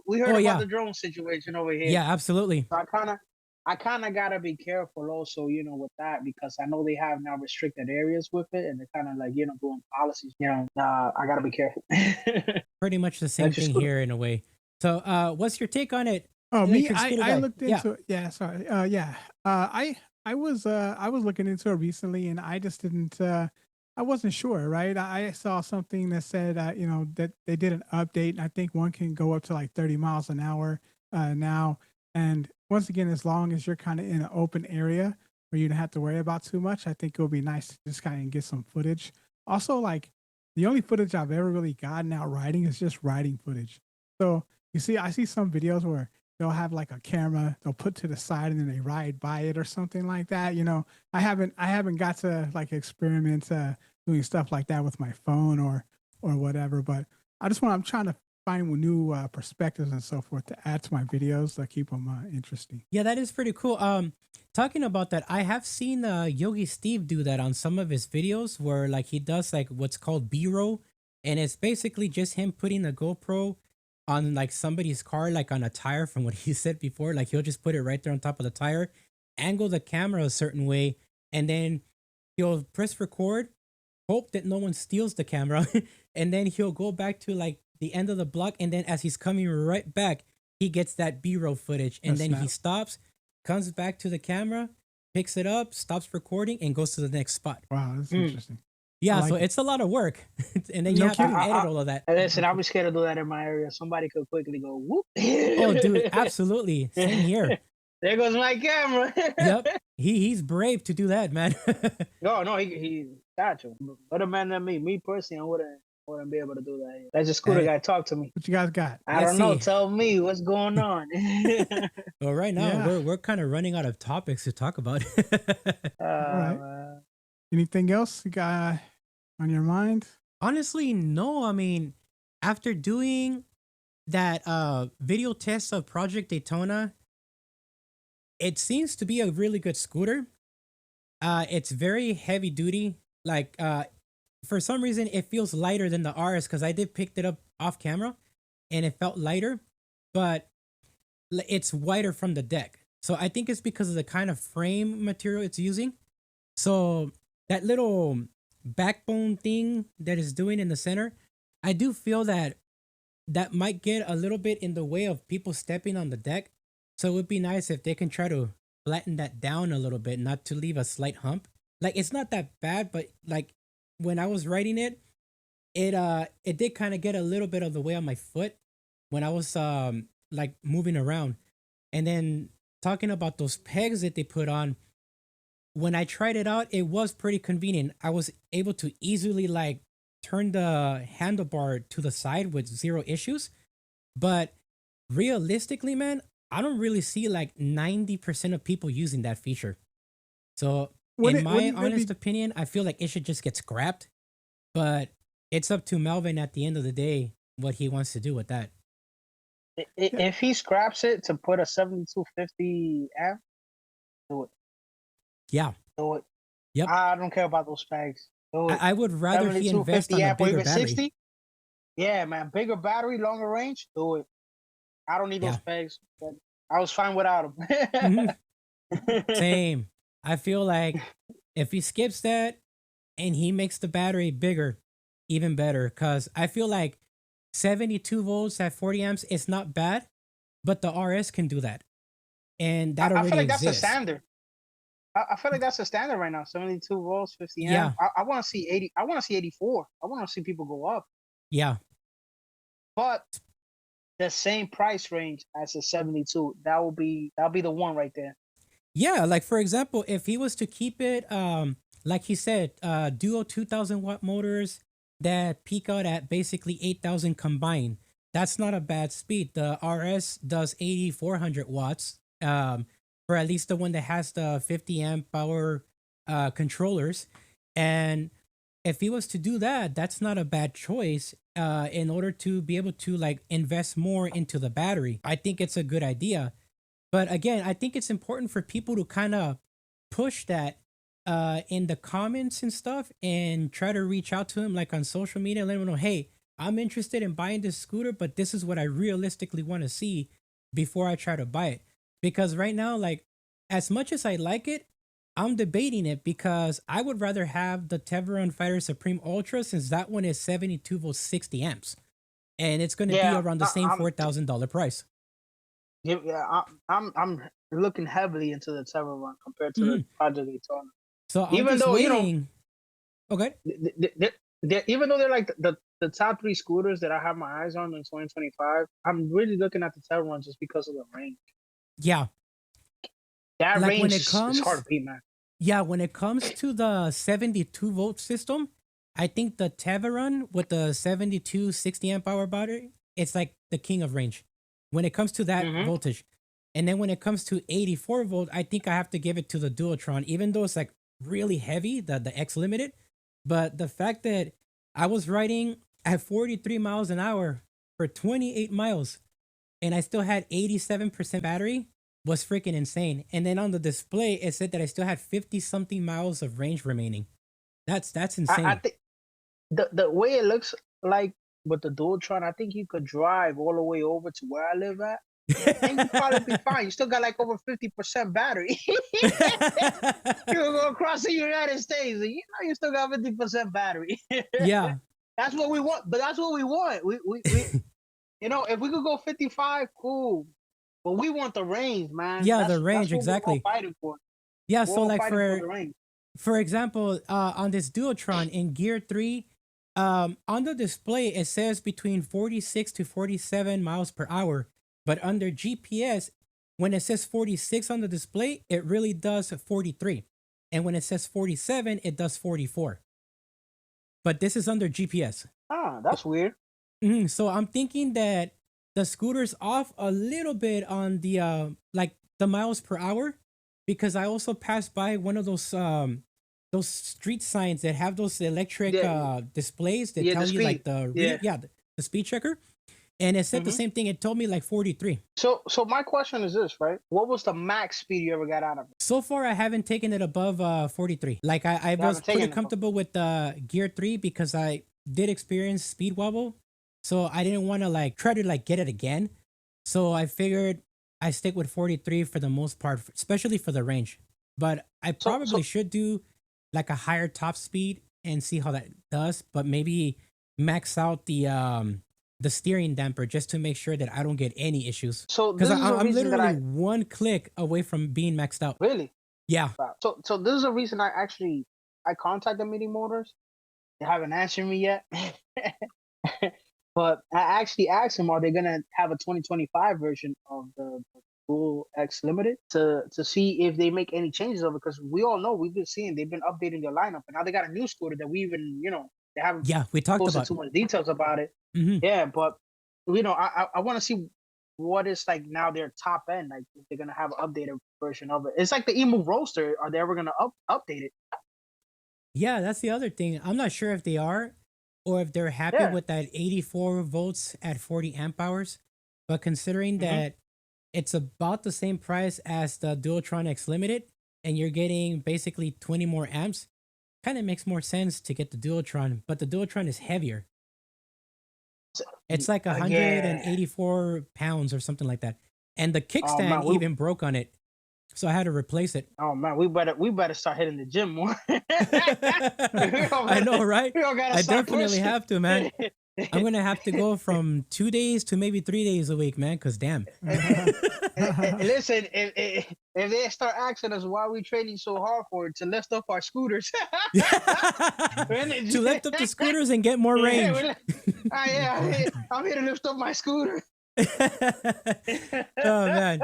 We heard Oh about yeah. the drone situation over here. Yeah, absolutely. So I kind of gotta be careful also, with that, because I know they have now restricted areas with it, and they're kind of like, doing policies. I gotta be careful. Pretty much the same Electric thing scooter. here in a way. So what's your take on it, Oh, me, electric I scooter I guy? looked Yeah. into it. Yeah, sorry. Yeah. I was looking into it recently, and I just didn't. I wasn't sure, right? I saw something that said, that they did an update, and I think one can go up to like 30 miles an hour now. And once again, as long as you're kind of in an open area where you don't have to worry about too much, I think it would be nice to just kind of get some footage. Also, like the only footage I've ever really gotten out riding is just riding footage. So I see some videos where they'll have like a camera they'll put to the side and then they ride by it or something like that. I haven't got to like experiment doing stuff like that with my phone or whatever. But I'm trying to find new perspectives and so forth to add to my videos to keep them interesting. Yeah, that is pretty cool. Talking about that, I have seen Yogi Steve do that on some of his videos where like he does like what's called B-roll, and it's basically just him putting a GoPro on like somebody's car, like on a tire from what he said before. Like he'll just put it right there on top of the tire, angle the camera a certain way, and then he'll press record, hope that no one steals the camera, and then he'll go back to like the end of the block, and then as he's coming right back, he gets that B-roll footage, and That's then he snap. stops, comes back to the camera, picks it up, stops recording, and goes to the next spot. Wow, that's Mm. interesting. I Yeah, so like it. it's a lot of work, and then you No have to kidding. edit all of that. Listen, I'll be scared to do that in my area. Somebody could quickly go whoop. Oh, dude, absolutely, same here. There goes my camera. Yep, he's brave to do that, man. No, he got you. Better man than me. Me personally, I wouldn't be able to do that. That just scooter Hey, guy talk to me. What you guys got? I let's don't know. see. Tell me what's going on. Well, right now Yeah. we're kind of running out of topics to talk about. All right. uh, Anything else you got on your mind? Honestly, no. I mean, after doing that video test of Project Daytona, it seems to be a really good scooter. It's very heavy duty. Like for some reason it feels lighter than the RS because I did pick it up off camera and it felt lighter, but it's wider from the deck. So I think it's because of the kind of frame material it's using. So that little backbone thing that it's doing in the center, I do feel that that might get a little bit in the way of people stepping on the deck. So it would be nice if they can try to flatten that down a little bit, not to leave a slight hump. Like it's not that bad, but like when I was riding it, it did kind of get a little bit of the way on my foot when I was like moving around. And then talking about those pegs that they put on, when I tried it out, it was pretty convenient. I was able to easily like turn the handlebar to the side with zero issues. But realistically, man, I don't really see like 90% of people using that feature. So in my honest opinion, I feel like it should just get scrapped. But it's up to Melvin at the end of the day what he wants to do with that. If he scraps it to put a 7250 amp, do it. Yeah. Do it. Yep. I don't care about those pegs. Do it. I would rather he invest on a bigger battery. 60? Yeah, man. Bigger battery, longer range, do it. I don't need those pegs. But I was fine without them. Same. I feel like if he skips that and he makes the battery bigger, even better. Because I feel like 72 volts at 40 amps is not bad, but the RS can do that. And that already I feel like exists. that's the standard. I feel like that's the standard right now. 72 volts, 50 amps. I want to see 80. I want to see 84. I want to see people go up. Yeah. But the same price range as a 72, that'll be the one right there. Yeah, like for example, if he was to keep it like he said, duo 2000 watt motors that peak out at basically 8,000 combined. That's not a bad speed. The RS does 8,400 watts. For at least the one that has the 50 amp power controllers. And if he was to do that, that's not a bad choice in order to be able to like invest more into the battery. I think it's a good idea. But again, I think it's important for people to kind of push that in the comments and stuff and try to reach out to him like on social media and let him know, hey, I'm interested in buying this scooter, but this is what I realistically want to see before I try to buy it. Because right now, like, as much as I like it, I'm debating it because I would rather have the Teveron Fighter Supreme Ultra since that one is 72 volts, 60 amps. And it's going to be around the same $4,000 price. Yeah, I'm looking heavily into the Teveron compared to the Project Daytona. So I'm even though waiting. Okay. Even though they're like the top 3 scooters that I have my eyes on in 2025, I'm really looking at the Teveron just because of the range. Yeah. That like range is hard to beat, man. Yeah, when it comes to the 72 volt system, I think the Teveron with the 72 60 amp hour battery, it's like the king of range when it comes to that voltage. And then when it comes to 84 volt, I think I have to give it to the Duotron, even though it's like really heavy, the X Limited. But the fact that I was riding at 43 miles an hour for 28 miles and I still had 87% battery was freaking insane. And then on the display, it said that I still had 50 something miles of range remaining. That's insane. I think the way it looks like with the Duotron, I think you could drive all the way over to where I live at. And you probably be fine. You still got like over 50% battery. You go across the United States, and you still got 50% battery. Yeah, that's what we want. But that's what we want. We if we could go 55, cool. But we want the range, man. Yeah, the range, exactly. We're fighting for. Yeah, so like for example, on this Duotron in Gear 3, on the display it says between 46 to 47 miles per hour. But under GPS, when it says 46 on the display, it really does 43. And when it says 47, it does 44. But this is under GPS. Ah, that's weird. So I'm thinking that the scooter's off a little bit on the like the miles per hour, because I also passed by one of those street signs that have those electric displays that tell you like the speed checker. and it said the Hmm. same thing. It told me like 43. So my question is this, right? What was the max speed you ever got out of it? So far, I haven't taken it above 43. Like I You was haven't pretty taken it before. comfortable with Gear 3 because I did experience speed wobble. So I didn't want to like try to like get it again. So I figured I stick with 43 for the most part, especially for the range. But I probably So should do like a higher top speed and see how that does, but maybe max out the steering damper just to make sure that I don't get any issues. so Because this is a I'm reason that literally I one click away from being maxed out. really Yeah. wow. So this is a reason I contacted Meeting Motors. They haven't answered me yet. But I actually asked them, are they gonna have a 2025 version of the Dual X Limited to see if they make any changes of it? Because we all know we've been seeing they've been updating their lineup, and now they got a new scooter that we even they haven't Yeah, we talked posted about. too much details about it. Hmm. Yeah, but I want to see what is like now their top end. Like if they're gonna have an updated version of it. It's like the Emu Roadster. Are they ever gonna update it? Yeah, that's the other thing. I'm not sure if they are or if they're happy Yeah. with that 84 volts at 40 amp hours. But considering Hmm. that it's about the same price as the Dualtron X Limited and you're getting basically 20 more amps, kind of makes more sense to get the Dualtron. But the Dualtron is heavier. It's like Yeah. 184 pounds or something like that. And the Oh kickstand man, we even broke on it. So I had to replace it. Oh man, we better start hitting the gym more. we I know, don't right? we don't gotta I start definitely pushing. have to, man. I'm gonna have to go from 2 days to maybe 3 days a week, man. Cause damn. Listen, if they start asking us why we training so hard for it to lift up our scooters, we're in the To lift up the scooters and get more yeah, range. yeah, I'm here to lift up my scooter. Oh man.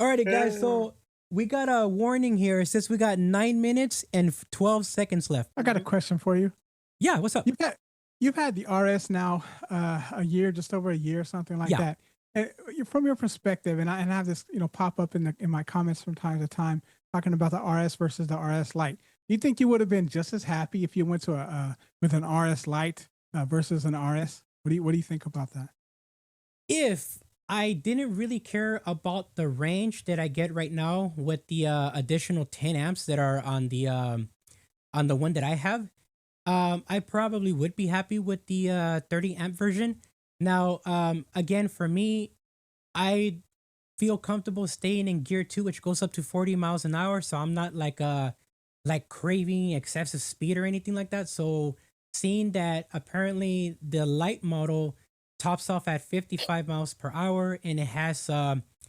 Alrighty, guys. So we got a warning here. It says we got 9 minutes and 12 seconds left. I got a question for you. Yeah, what's up? You've had the RS now a year, just over a year, something like Yeah. that. From your perspective, and I have this pop up in my comments from time to time talking about the RS versus the RS Lite. Do you think you would have been just as happy if you went to with an RS Lite versus an RS? What do you think about that? If I didn't really care about the range that I get right now with the additional 10 amps that are on the one that I have, I probably would be happy with the 30 amp version. Now, again, for me, I feel comfortable staying in gear 2, which goes up to 40 miles an hour. So I'm not like craving excessive speed or anything like that. So seeing that apparently the light model tops off at 55 miles per hour and it has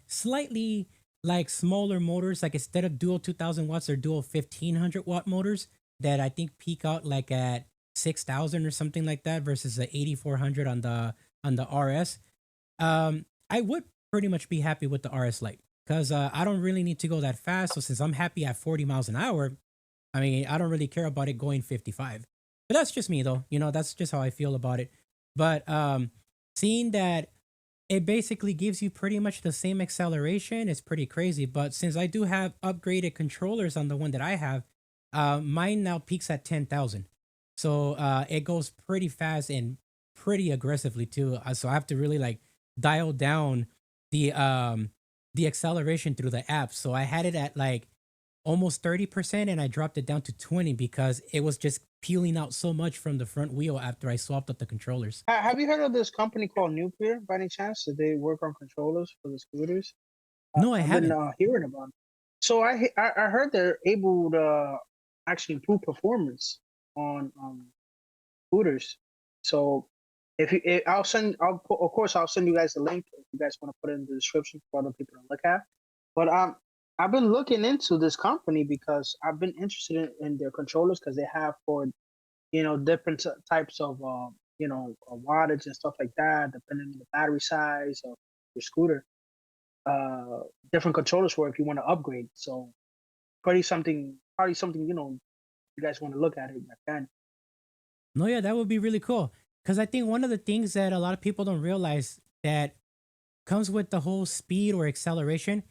slightly like smaller motors, like instead of dual 2000 watts or dual 1500 watt motors that I think peak out like at 6000 or something like that versus the 8400 on the RS. I would pretty much be happy with the RS Lite because I don't really need to go that fast. So since I'm happy at 40 miles an hour, I mean, I don't really care about it going 55. But that's just me though. That's just how I feel about it. But seeing that it basically gives you pretty much the same acceleration is pretty crazy. But since I do have upgraded controllers on the one that I have, mine now peaks at 10,000. So it goes pretty fast and pretty aggressively too. So I have to really like dial down the acceleration through the app. So I had it at like almost 30% and I dropped it down to 20 because it was just peeling out so much from the front wheel after I swapped out the controllers. Have you heard of this company called Nuclear by any chance? Did they work on controllers for the scooters? No, I I've been haven't. hearing about it. So I heard they're able to actually improve performance on scooters. So of course I'll send you guys the link if you guys want to put it in the description for other people to look at. But I've been looking into this company because I've been interested in their controllers because they have for different types of wattage and stuff like that, depending on the battery size of your scooter. Different controllers for if you want to upgrade. So probably something you guys want to look at it, you can. No, yeah, that would be really cool. Because I think one of the things that a lot of people don't realize that comes with the whole speed or acceleration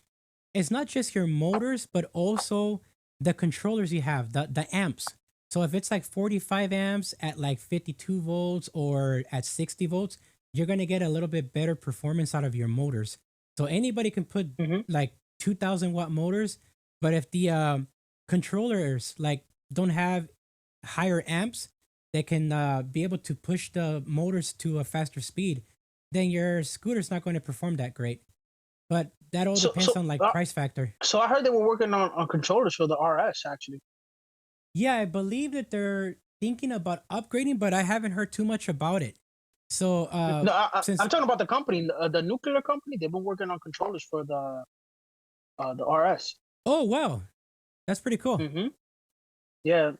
is not just your motors, but also the controllers you have, the amps. So if it's like 45 amps at like 52 volts or at 60 volts, you're gonna get a little bit better performance out of your motors. So anybody can put Hmm. like 2,000 watt motors, but if the controllers like don't have higher amps that can be able to push the motors to a faster speed, then your scooter's not going to perform that great. But that all So, depends so, on like uh, price factor. so I heard they were working on controllers for the RS actually. Yeah, I believe that they're thinking about upgrading, but I haven't heard too much about it. So No, since I'm talking about the company, the nuclear company. They've been working on controllers for the RS. oh wow, that's pretty cool. Hmm. Yeah.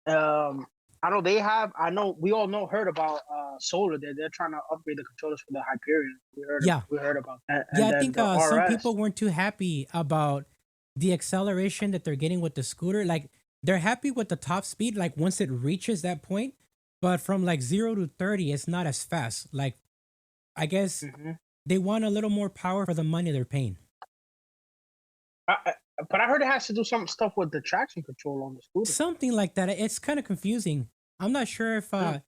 Um, I know they have. I know we all heard about solar. They're trying to upgrade the controllers for the Hyperion. Yeah. We heard about that, Yeah, and I then think the some RS. people weren't too happy about the acceleration that they're getting with the scooter. Like they're happy with the top speed, like once it reaches that point, but from like 0 to 30, it's not as fast. Like I guess Hmm. they want a little more power for the money they're paying. I, I, but I heard it has to do some stuff with the traction control on the scooter. Something like that. It's kind of confusing. I'm not sure if Mm.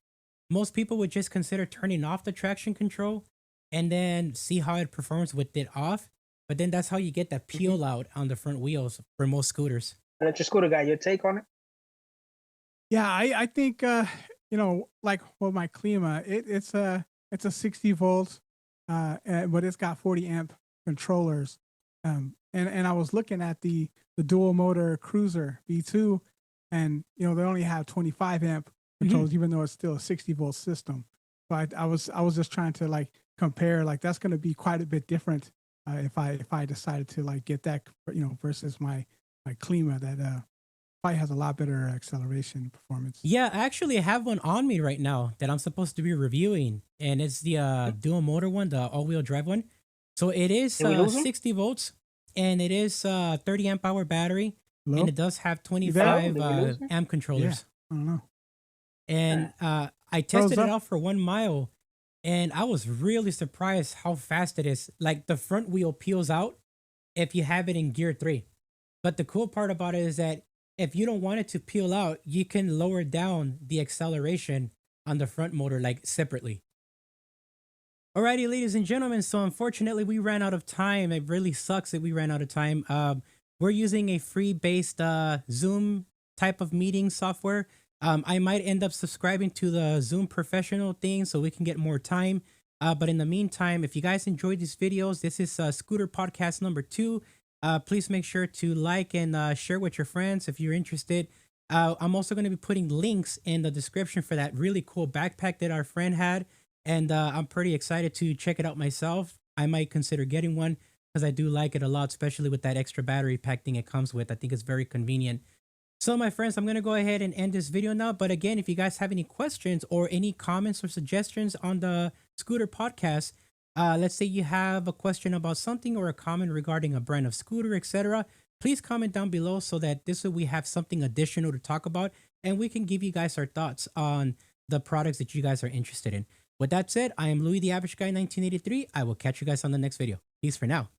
most people would just consider turning off the traction control and then see how it performs with it off. But then that's how you get that Hmm. peel out on the front wheels for most scooters. Electric scooter guy, your take on it? Yeah, I think like with my Klima, it's a 60 volts, but it's got 40 amp controllers. And I was looking at the dual motor cruiser V2, and they only have 25 amp Mhm. controls, even though it's still a 60 volt system. So I was just trying to like compare, like that's going to be quite a bit different if I decided to like get that, versus my Klima that probably has a lot better acceleration performance. Yeah, actually, I have one on me right now that I'm supposed to be reviewing, and it's the Mhm. dual motor one, the all-wheel drive one. So it is Did we lose him? 60 volts, and it is 30 amp hour battery, and Hello? it does have You there? Hello? 25 Did we lose him? amp Yeah. controllers. I don't know. And Eh. I Froze tested it up. out for 1 mile, and I was really surprised how fast it is. Like the front wheel peels out if you have it in gear 3. But the cool part about it is that if you don't want it to peel out, you can lower down the acceleration on the front motor like separately. Alrighty, ladies and gentlemen. So unfortunately, we ran out of time. It really sucks that we ran out of time. We're using a free-based Zoom type of meeting software. I might end up subscribing to the Zoom professional thing so we can get more time. But in the meantime, if you guys enjoyed these videos, this is Scooter Podcast number 2. Please make sure to like and share with your friends if you're interested. I'm also going to be putting links in the description for that really cool backpack that our friend had. And I'm pretty excited to check it out myself. I might consider getting one because I do like it a lot, especially with that extra battery pack thing it comes with. I think it's very convenient. So, my friends, I'm going to go ahead and end this video now. But again, if you guys have any questions or any comments or suggestions on the Scooter podcast, let's say you have a question about something or a comment regarding a brand of scooter, etc., please comment down below so that this way we have something additional to talk about and we can give you guys our thoughts on the products that you guys are interested in. With that said, I am Louis the Average Guy 1983. I will catch you guys on the next video. Peace for now.